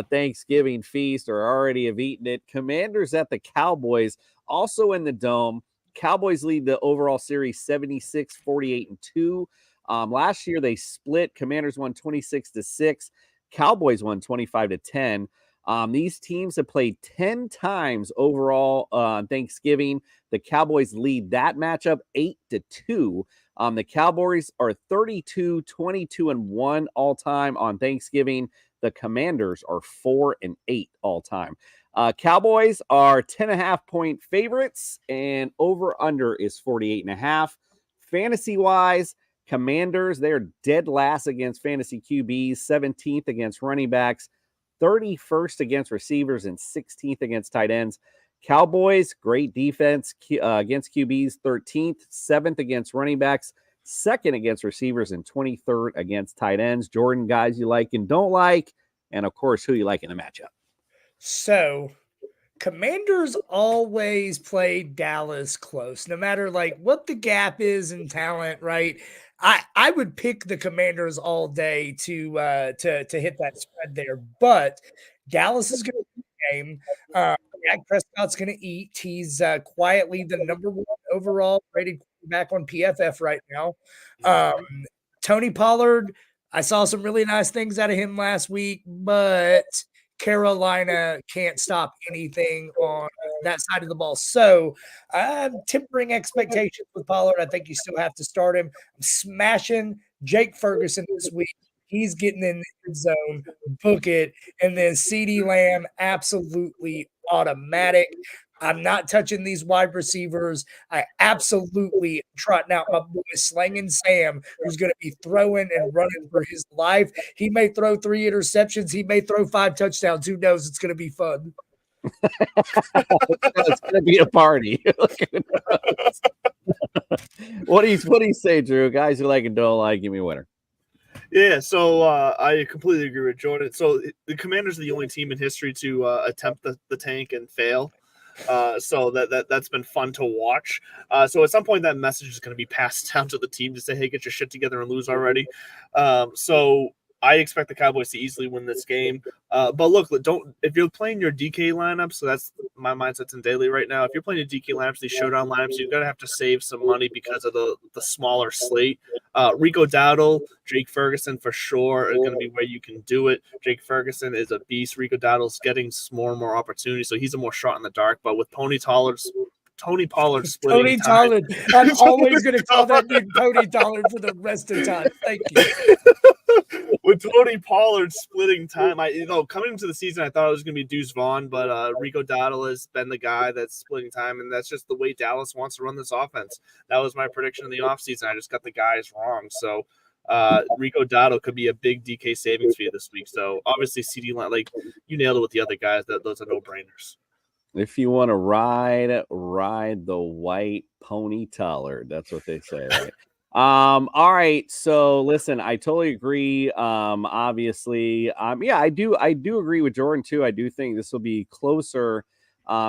Thanksgiving feast, or already have eaten it. Commanders at the Cowboys, also in the Dome. Cowboys lead the overall series 76-48-2. Last year they split. Commanders won 26-6. Cowboys won 25-10. These teams have played 10 times overall on Thanksgiving. The Cowboys lead that matchup 8-2. The Cowboys are 32-22-1 all time on Thanksgiving. The Commanders are 4-8 all time. Cowboys are 10.5-point favorites, and over under is 48.5. Fantasy wise, Commanders, they're dead last against fantasy QBs, 17th against running backs, 31st against receivers, and 16th against tight ends. Cowboys, great defense against QBs, 13th, 7th against running backs, 2nd against receivers, and 23rd against tight ends. Jordan, guys you like and don't like, and of course, who you like in the matchup. So, Commanders always play Dallas close, no matter like what the gap is in talent, right? I would pick the Commanders all day to hit that spread there, but Dallas is going to win the game. Dak Prescott's going to eat. He's quietly the number 1 overall rated quarterback on PFF right now. Tony Pollard, I saw some really nice things out of him last week, but Carolina can't stop anything on that side of the ball. So I'm tempering expectations with Pollard. I think you still have to start him. I'm smashing Jake Ferguson this week. He's getting in the zone, book it. And then CeeDee Lamb, absolutely automatic. I'm not touching these wide receivers. I absolutely trotting out my boy Slangin' Sam, who's going to be throwing and running for his life. He may throw 3 interceptions. He may throw 5 touchdowns. Who knows? It's going to be fun. It's going to be a party. What do you say, Drew? Guys who like and don't like, give me a winner. Yeah, so I completely agree with Jordan. So the Commanders are the only team in history to attempt the tank and fail. So that's been fun to watch. So at some point that message is going to be passed down to the team to say, hey, get your shit together and lose already. So I expect the Cowboys to easily win this game. But look, if you're playing your DK lineup, so that's my mindset's in daily right now. If you're playing your DK lineups, these showdown lineups, you're gonna have to save some money because of the smaller slate. Rico Dowdle, Jake Ferguson for sure is gonna be where you can do it. Jake Ferguson is a beast. Rico Dowdle's getting more and more opportunities, so he's a more shot in the dark. But with Tony Pollard splitting Tony Pollard. I'm always going to call that dude Tony Pollard for the rest of the time. Thank you. With Tony Pollard splitting time, coming into the season, I thought it was going to be Deuce Vaughn, but Rico Dowdle has been the guy that's splitting time, and that's just the way Dallas wants to run this offense. That was my prediction in the offseason. I just got the guys wrong. So Rico Dowdle could be a big DK savings fee this week. So obviously CeeDee Lamb, like you nailed it with the other guys. Those are no-brainers. If you want to ride the white pony Tollard. That's what they say, right? All right. So listen, I totally agree. Obviously, yeah, I do agree with Jordan too. I do think this will be closer,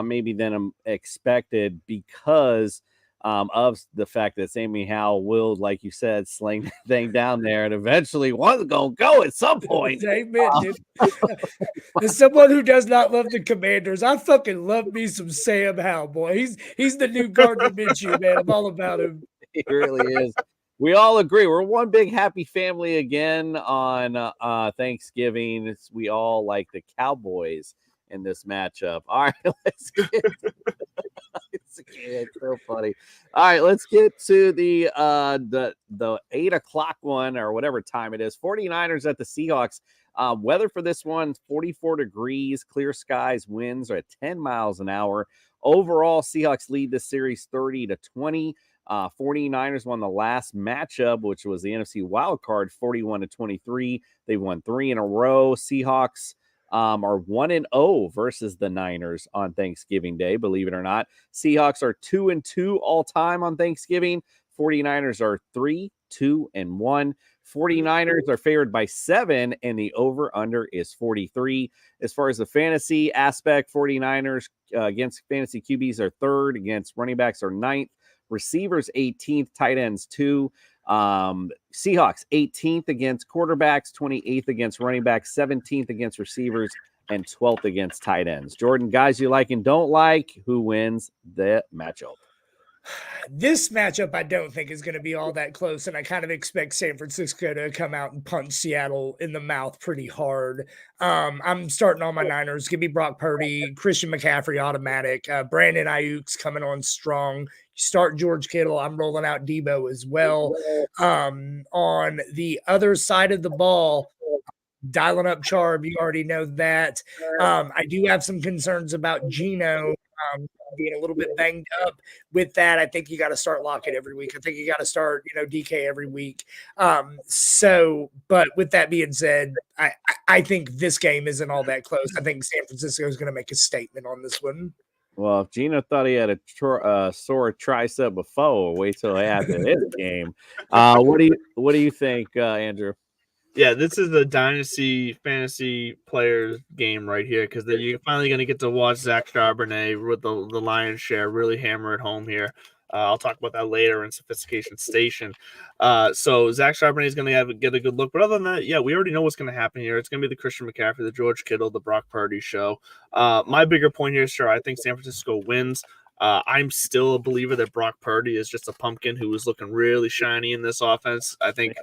maybe than expected because of the fact that Sammy Howell will, like you said, sling the thing down there, and eventually one's gonna go at some point. Amen, dude. As someone who does not love the Commanders, I fucking love me some Sam Howell, boy. He's the new Gardner Minshew, man. I'm all about him. He really is. We all agree. We're one big happy family again on Thanksgiving. We all like the Cowboys in this matchup. All right, let's get it's so funny. All right, let's get to the 8 o'clock one or whatever time it is. 49ers at the Seahawks. Weather for this one, 44 degrees, clear skies, winds are at 10 miles an hour. Overall, Seahawks lead this series 30-20. 49ers won the last matchup, which was the NFC wild card, 41-23. They won 3 in a row. Seahawks are 1-0 versus the Niners on Thanksgiving Day, believe it or not. Seahawks are 2-2 all time on Thanksgiving. 49ers are 3-2-1. 49ers are favored by 7, and the over-under is 43. As far as the fantasy aspect, 49ers against fantasy QBs are 3rd, against running backs are 9th, receivers 18th, tight ends 2. Seahawks 18th against quarterbacks, 28th against running backs, 17th against receivers, and 12th against tight ends. Jordan, guys you like and don't like, who wins the matchup? This matchup, I don't think is going to be all that close, and I kind of expect San Francisco to come out and punch Seattle in the mouth pretty hard. I'm starting on my Niners. Give me Brock Purdy, Christian McCaffrey, automatic. Brandon Ayuk's coming on strong. You start George Kittle. I'm rolling out Debo as well. On the other side of the ball, dialing up Charb, you already know that. I do have some concerns about Geno being a little bit banged up. With that, I think you got to start Lockett every week. I think you got to start, DK every week. But with that being said, I think this game isn't all that close. I think San Francisco is going to make a statement on this one. Well, if Gino thought he had a sore tricep before, wait till after this game. What do you think, Andrew? Yeah, this is the dynasty fantasy players game right here because you're finally going to get to watch Zach Charbonnet with the lion's share really hammer it home here. I'll talk about that later in Sophistication Station. So Zach Charbonnet is going to get a good look. But other than that, yeah, we already know what's going to happen here. It's going to be the Christian McCaffrey, the George Kittle, the Brock Purdy show. My bigger point here is, sure, I think San Francisco wins. I'm still a believer that Brock Purdy is just a pumpkin who is looking really shiny in this offense. I think,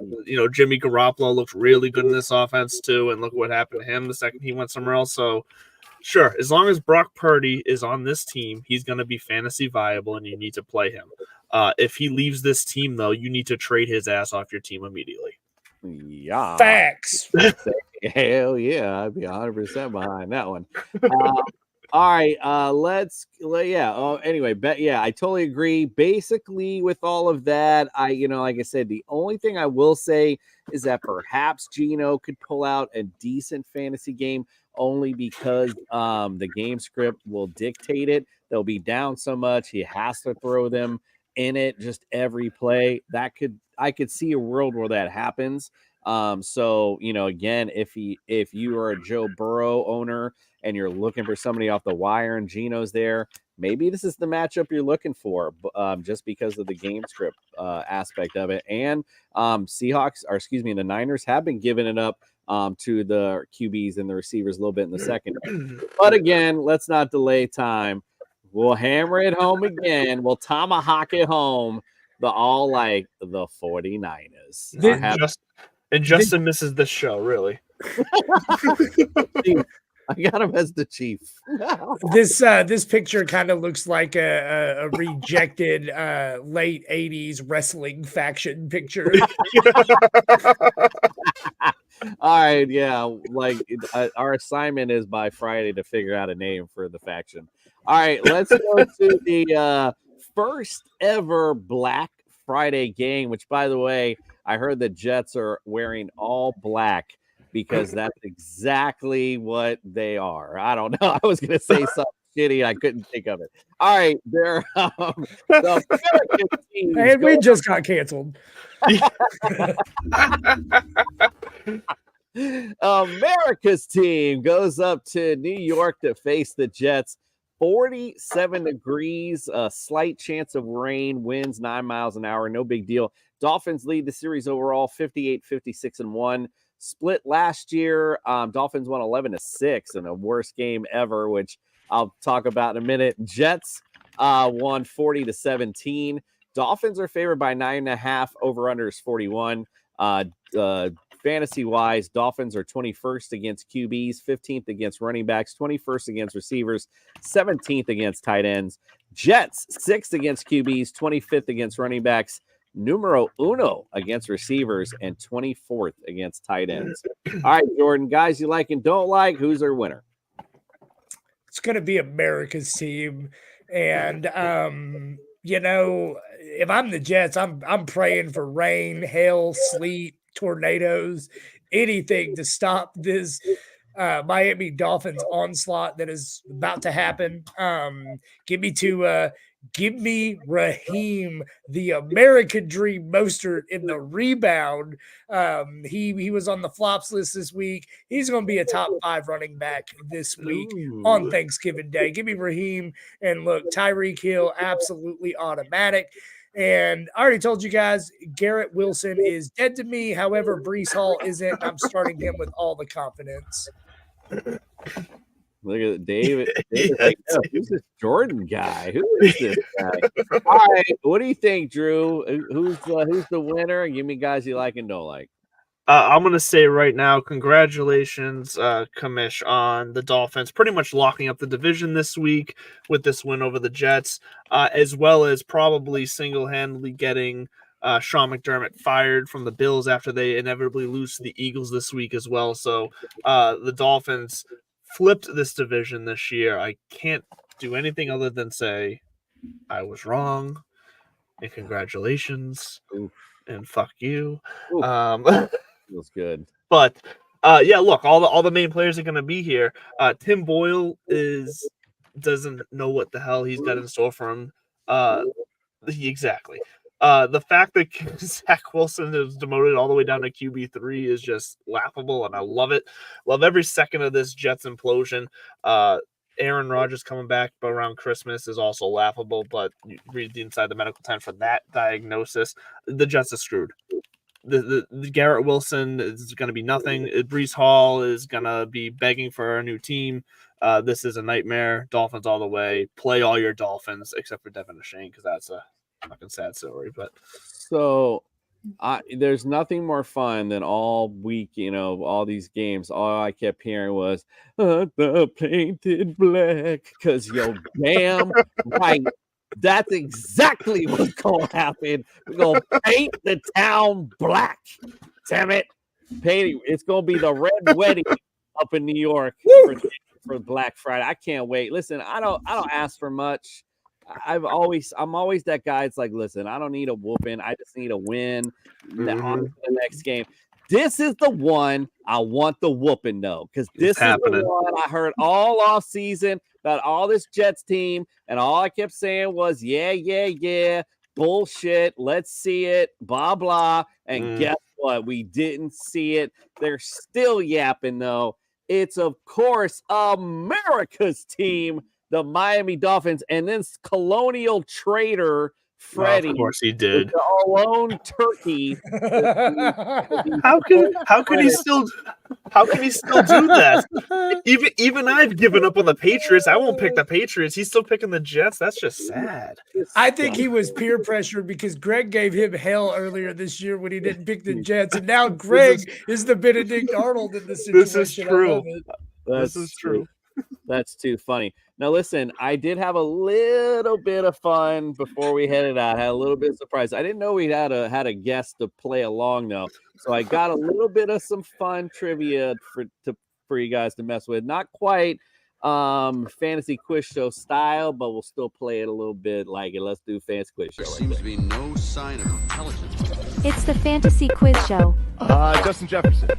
Jimmy Garoppolo looked really good in this offense too, and look what happened to him the second he went somewhere else. So, sure, as long as Brock Purdy is on this team, he's going to be fantasy viable, and you need to play him. If he leaves this team, though, you need to trade his ass off your team immediately. Yeah. Facts. Hell yeah, I'd be 100% behind that one. All right, anyway, I totally agree. Basically, with all of that, like I said, the only thing I will say is that perhaps Gino could pull out a decent fantasy game only because the game script will dictate it. They'll be down so much, he has to throw them in it just every play. I could see a world where that happens. Again, if you are a Joe Burrow owner and you're looking for somebody off the wire and Gino's there, maybe this is the matchup you're looking for, just because of the game script aspect of it. And the Niners have been giving it up to the QBs and the receivers a little bit in the second. But again, let's not delay time. We'll hammer it home again. We'll tomahawk it home. The 49ers. And Justin misses this show, really. I got him as the chief. This picture kind of looks like a rejected late 80s wrestling faction picture. All right, yeah. Our assignment is by Friday to figure out a name for the faction. All right, let's go to the first ever Black Friday game, which, by the way, I heard the Jets are wearing all black because that's exactly what they are. I don't know. I was going to say something shitty. I couldn't think of it. All right. They're the team. And we just got canceled. America's team goes up to New York to face the Jets. 47 degrees, a slight chance of rain, winds 9 miles an hour. No big deal. Dolphins lead the series overall 58-56-1. Split last year. Dolphins won 11-6 in the worst game ever, which I'll talk about in a minute. Jets won 40-17. Dolphins are favored by 9.5. Over under is 41. Fantasy wise, Dolphins are 21st against QBs, 15th against running backs, 21st against receivers, 17th against tight ends. Jets 6th against QBs, 25th against running backs, numero uno against receivers, and 24th against tight ends. All right, Jordan, guys you like and don't like, who's our winner? It's going to be America's team. And, if I'm the Jets, I'm praying for rain, hail, sleet, tornadoes, anything to stop this Miami Dolphins onslaught that is about to happen. Give me to Give me Raheem, the American Dream Mostert in the rebound. He was on the flops list this week. He's going to be a top 5 running back this week on Thanksgiving Day. Give me Raheem. And look, Tyreek Hill, absolutely automatic. And I already told you guys, Garrett Wilson is dead to me. However, Breece Hall isn't. I'm starting him with all the confidence. Look at David. Like, oh, who's this Jordan guy? Who is this guy? All right, what do you think, Drew? Who's the winner? Give me guys you like and don't like. I'm going to say right now, congratulations, Kamish, on the Dolphins pretty much locking up the division this week with this win over the Jets, as well as probably single-handedly getting Sean McDermott fired from the Bills after they inevitably lose to the Eagles this week as well. So the Dolphins flipped this division this year. I can't do anything other than say I was wrong, and congratulations, and fuck you. Feels good. But yeah, look, all the main players are going to be here. Tim Boyle doesn't know what the hell he's got in store for him. Exactly. The fact that Zach Wilson is demoted all the way down to QB3 is just laughable, and I love it. Love every second of this Jets implosion. Aaron Rodgers coming back around Christmas is also laughable, but you read the inside the medical time for that diagnosis. The Jets are screwed. The Garrett Wilson is going to be nothing. Breece Hall is going to be begging for a new team. This is a nightmare. Dolphins all the way. Play all your Dolphins, except for Devin O'Shane, because that's a fucking sad story. But so there's nothing more fun than all week, all these games. All I kept hearing was the painted black, because you're damn right. That's exactly what's going to happen. We're going to paint the town black. Damn it. It's going to be the red wedding up in New York for Black Friday. I can't wait. Listen, I don't ask for much. I'm always that guy. It's like, listen, I don't need a whooping. I just need a win on to the next game. This is the one I want the whooping, though, because this is the one I heard all off season about all this Jets team, and all I kept saying was, yeah, bullshit, let's see it, blah, blah, and guess what? We didn't see it. They're still yapping, though. It's, of course, America's team, the Miami Dolphins, and then Colonial Trader Freddie. Of course he did. The alone turkey. How can he still do that? Even I've given up on the Patriots. I won't pick the Patriots. He's still picking the Jets. That's just sad. I think he was peer pressured because Greg gave him hell earlier this year when he didn't pick the Jets, and now Greg is the Benedict Arnold in the situation. This is true. This is true. That's too funny. Now, listen, I did have a little bit of fun before we headed out. I had a little bit of surprise. I didn't know we had a guest to play along, though. So I got a little bit of some fun trivia for you guys to mess with. Not quite fantasy quiz show style, but we'll still play it a little bit like it. Let's do fantasy quiz show. There seems to be no sign of intelligence. It's the fantasy quiz show. Justin Jefferson.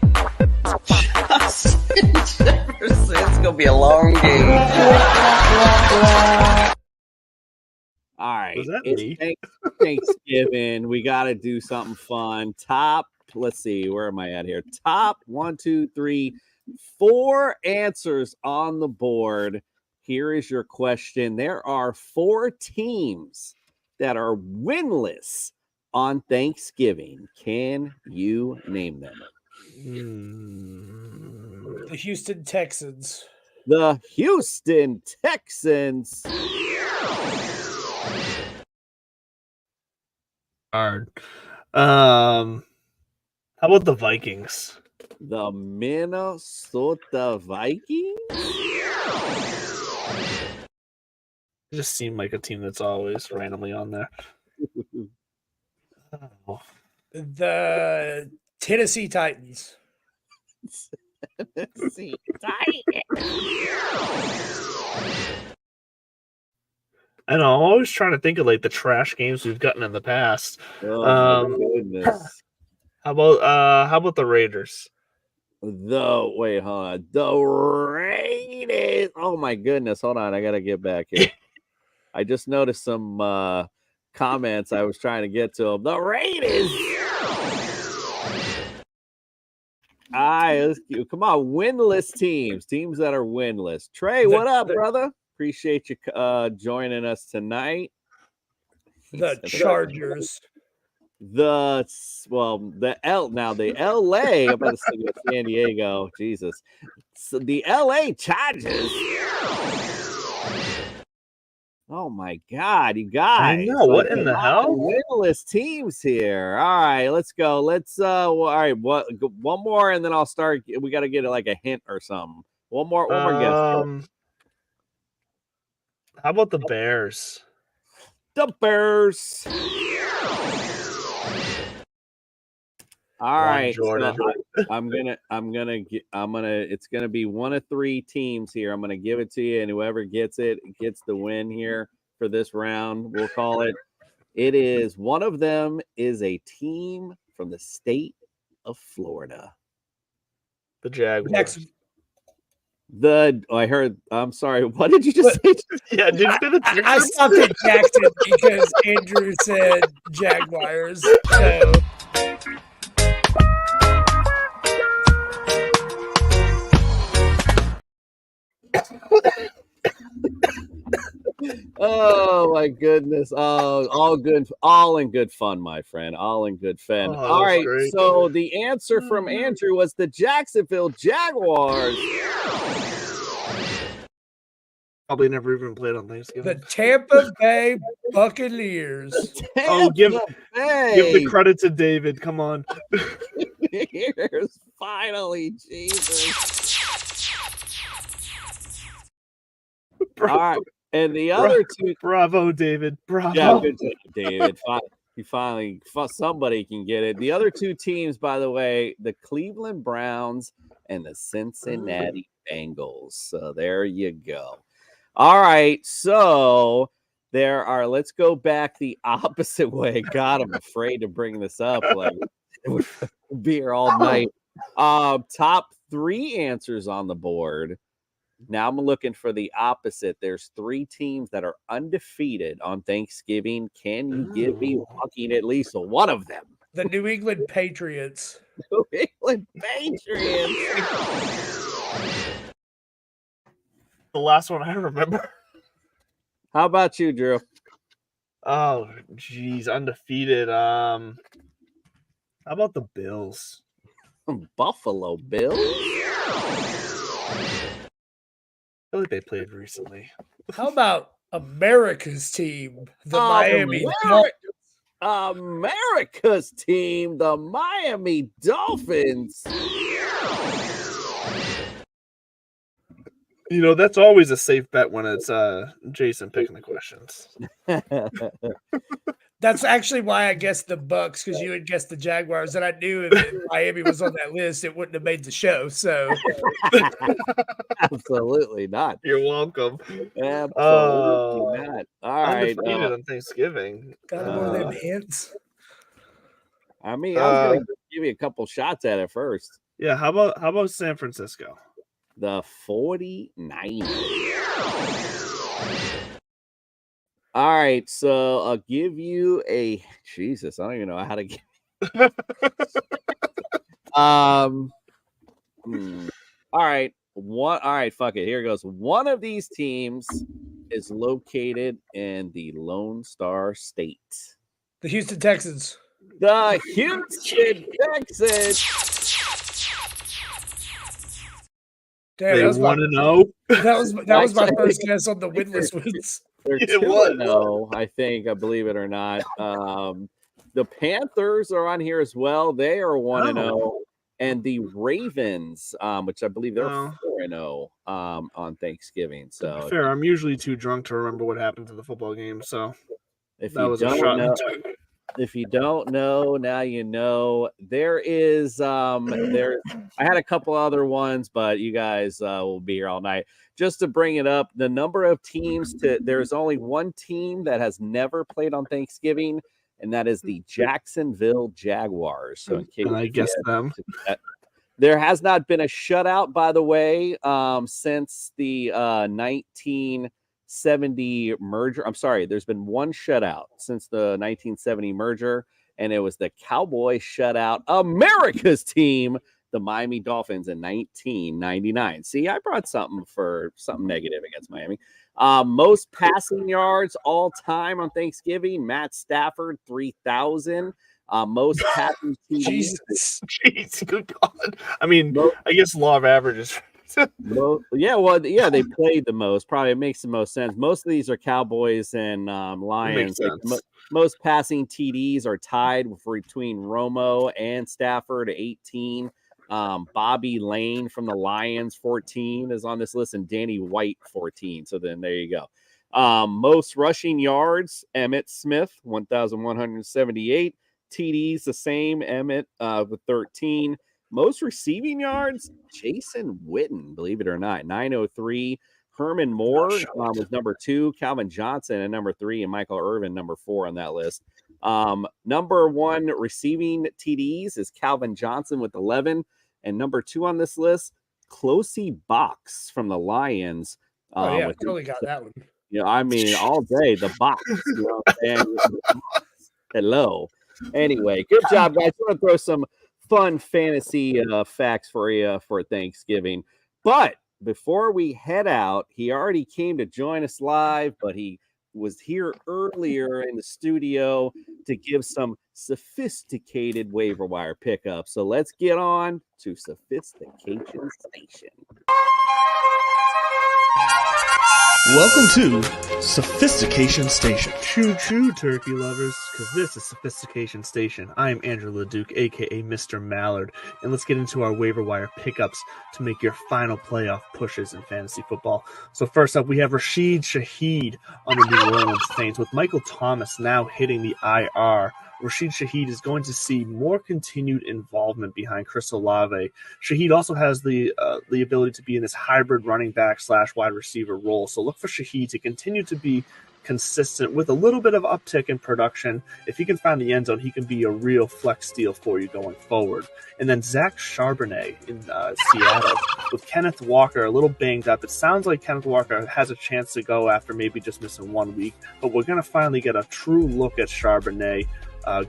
Justin Jefferson. It's gonna be a long game. All right. Was that me? Thanksgiving. We got to do something fun. Let's see. Where am I at here? Top 1, 2, 3, 4 answers on the board. Here is your question. There are 4 teams that are winless on Thanksgiving. Can you name them? The Houston Texans. The Houston Texans. Hard. How about the Vikings? The Minnesota Vikings? It just seemed like a team that's always randomly on there. Oh. The Tennessee Titans. Tennessee Titans. I know. I'm always trying to think of like the trash games we've gotten in the past. Oh my goodness. How about the Raiders? Wait, hold on. The Raiders. Oh my goodness. Hold on. I gotta get back here. I just noticed some comments. I was trying to get to them. The Raiders. All right, come on, winless teams that are winless. Trey, what up, brother? Appreciate you joining us tonight. The Chargers. The LA. I'm about to say San Diego. Jesus, so the LA Chargers. Oh my God, you guys! I know, what in the hell? Winless teams here. All right, let's go. Let's all right. One more, and then I'll start. We got to get like a hint or something. One more guess. How about the Bears? The Bears. All right, Jordan. so it's gonna be one of three teams here. I'm gonna give it to you, and whoever gets it gets the win here for this round. We'll call it. It is one of them is a team from the state of Florida. The Jaguars. I'm sorry. What did you just say? Yeah, did you say the Jaguars? I stopped at Jackson because Andrew said Jaguars. So. Oh my goodness. Oh, all in good fun, my friend. All in good fun. All right. Great. So the answer from Andrew was the Jacksonville Jaguars. Probably never even played on Thanksgiving. The Tampa Bay Buccaneers. Give the credit to David. Come on. Here's finally, Jesus. All right. And the other two. Bravo, David. Bravo. Yeah, good job, David. Finally, somebody can get it. The other two teams, by the way, the Cleveland Browns and the Cincinnati Bengals. So there you go. All right. So let's go back the opposite way. God, I'm afraid to bring this up. Like, we'll be here all night. Top three answers on the board. Now I'm looking for the opposite. There's three teams that are undefeated on Thanksgiving. Can you give me fucking at least one of them? The New England Patriots. New England Patriots. The last one I remember. How about you, Drew? Oh, geez, undefeated. How about the Bills? Buffalo Bills? I feel like they played recently. How about America's team, the Miami Dolphins? America's team, the Miami Dolphins. You know, that's always a safe bet when it's Jason picking the questions. That's actually why I guessed the Bucks, because you had guessed the Jaguars, and I knew if Miami was on that list, it wouldn't have made the show. So, absolutely not. You're welcome. Absolutely not. All right. On Thanksgiving. Got one of them hints. I mean, I was going to give you a couple shots at it first. Yeah. How about San Francisco? The 49ers. All right, so I'll give you a Jesus. I don't even know how to give. All right, All right, fuck it. Here goes. One of these teams is located in the Lone Star State. The Houston Texans. The Houston Texans. Damn, they want to know. That was my first guess on the winless ones. They're 2-0, I believe it or not. The Panthers are on here as well. They are 1-0. And the Ravens, which I believe they're 4-0 on Thanksgiving. So fair, I'm usually too drunk to remember what happened to the football game. So if you don't know, now you know. There is I had a couple other ones, but you guys will be here all night. Just to bring it up, the number of teams there's only one team that has never played on Thanksgiving, and that is the Jacksonville Jaguars. So in case I guess them. There has not been a shutout, by the way, since the 19 1970 merger. I'm sorry, there's been one shutout since the 1970 merger, and it was the Cowboys shut out America's team, the Miami Dolphins, in 1999. See, I brought something negative against Miami. Most passing yards all time on Thanksgiving, Matt Stafford, 3,000. Most passing TDs. Jesus, jeez, good God. I mean, I guess law of averages. They played the most. Probably it makes the most sense. Most of these are Cowboys and Lions. Like, most passing TDs are tied between Romo and Stafford, 18. Bobby Lane from the Lions, 14, is on this list, and Danny White, 14. So then there you go. Most rushing yards, Emmitt Smith, 1,178. TDs, the same, Emmitt with 13. Most receiving yards, Jason Witten, believe it or not, 903. Herman Moore was number 2. Calvin Johnson at number 3, and Michael Irvin number 4 on that list. Number 1 receiving TDs is Calvin Johnson with 11, and number 2 on this list, Closey Box from the Lions. Totally got that one. I mean, all day the box. Hello. Anyway, good job, guys. I'm gonna throw some fun fantasy facts for you for Thanksgiving. But before we head out, he already came to join us live, but he was here earlier in the studio to give some sophisticated waiver wire pickups. So let's get on to Sophistication Station. Welcome to Sophistication Station. Choo-choo, turkey lovers, because this is Sophistication Station. I am Andrew LeDuc, a.k.a. Mr. Mallard, and let's get into our waiver wire pickups to make your final playoff pushes in fantasy football. So first up, we have Rashid Shaheed on the New Orleans Saints. With Michael Thomas now hitting the IR, Rashid Shaheed is going to see more continued involvement behind Chris Olave. Shaheed also has the ability to be in this hybrid running back / wide receiver role. So look for Shaheed to continue to be consistent with a little bit of uptick in production. If he can find the end zone, he can be a real flex steal for you going forward. And then Zach Charbonnet in Seattle with Kenneth Walker a little banged up. It sounds like Kenneth Walker has a chance to go after maybe just missing 1 week, but we're going to finally get a true look at Charbonnet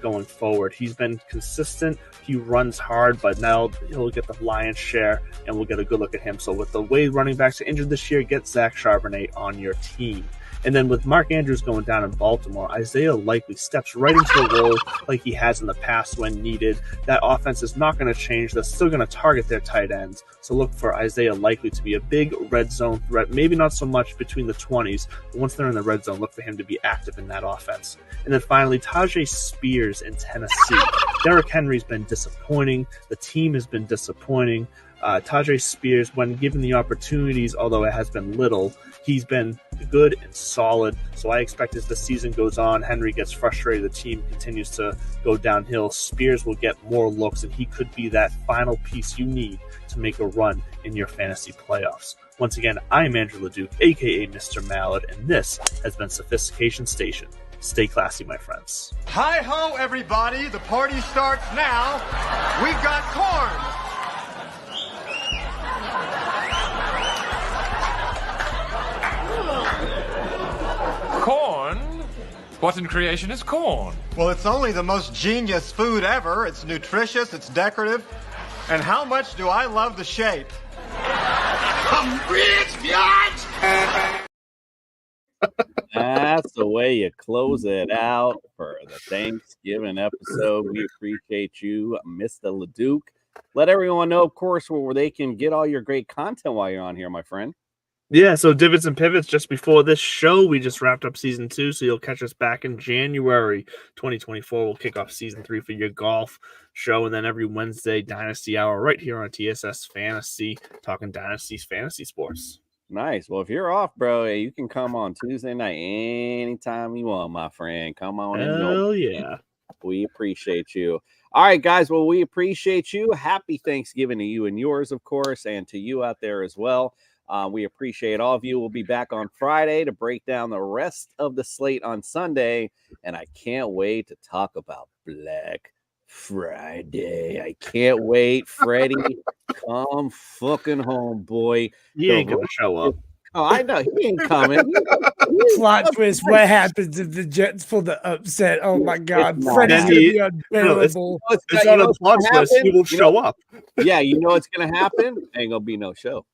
going forward. He's been consistent. He runs hard, but now he'll get the lion's share, and we'll get a good look at him. So with the way running backs are injured this year, get Zach Charbonnet on your team. And then with Mark Andrews going down in Baltimore, Isaiah Likely steps right into a role like he has in the past when needed. That offense is not going to change. They're still going to target their tight ends. So look for Isaiah Likely to be a big red zone threat, maybe not so much between the 20s, but once they're in the red zone, look for him to be active in that offense. And then finally, Tajay Spears in Tennessee. Derrick Henry's been disappointing. The team has been disappointing. Tajay Spears, when given the opportunities, although it has been little, he's been good and solid. So I expect as the season goes on, Henry gets frustrated, the team continues to go downhill, Spears will get more looks, and he could be that final piece you need to make a run in your fantasy playoffs. Once again, I'm Andrew LeDuc, aka Mr. Mallard, and this has been Sophistication Station. Stay classy, my friends. Hi-ho, everybody. The party starts now. We've got corn. Corn? What in creation is corn? Well, it's only the most genius food ever. It's nutritious, it's decorative. And how much do I love the shape? I'm rich, bitch! That's the way you close it out for the Thanksgiving episode. We appreciate you, Mr. LeDuc. Let everyone know, of course, where they can get all your great content while you're on here, my friend. Yeah, so Divots and Pivots, just before this show, we just wrapped up Season 2, so you'll catch us back in January 2024. We'll kick off Season 3 for your golf show, and then every Wednesday, Dynasty Hour, right here on TSS Fantasy, talking Dynasty's fantasy sports. Nice. Well, if you're off, bro, you can come on Tuesday night anytime you want, my friend. Come on. Hell yeah. We appreciate you. All right, guys. Well, we appreciate you. Happy Thanksgiving to you and yours, of course, and to you out there as well. We appreciate all of you. We'll be back on Friday to break down the rest of the slate on Sunday. And I can't wait to talk about Black Friday. I can't wait. Freddie, come fucking home, boy. You ain't going to show up. Oh, I know he ain't coming. Plot twist. What happens if the Jets pull the upset? Oh my God, It's not Freddie's gonna be happening. unbearable. It's not a plot twist. He will show up. Yeah, you know what's gonna happen? Ain't gonna be no show.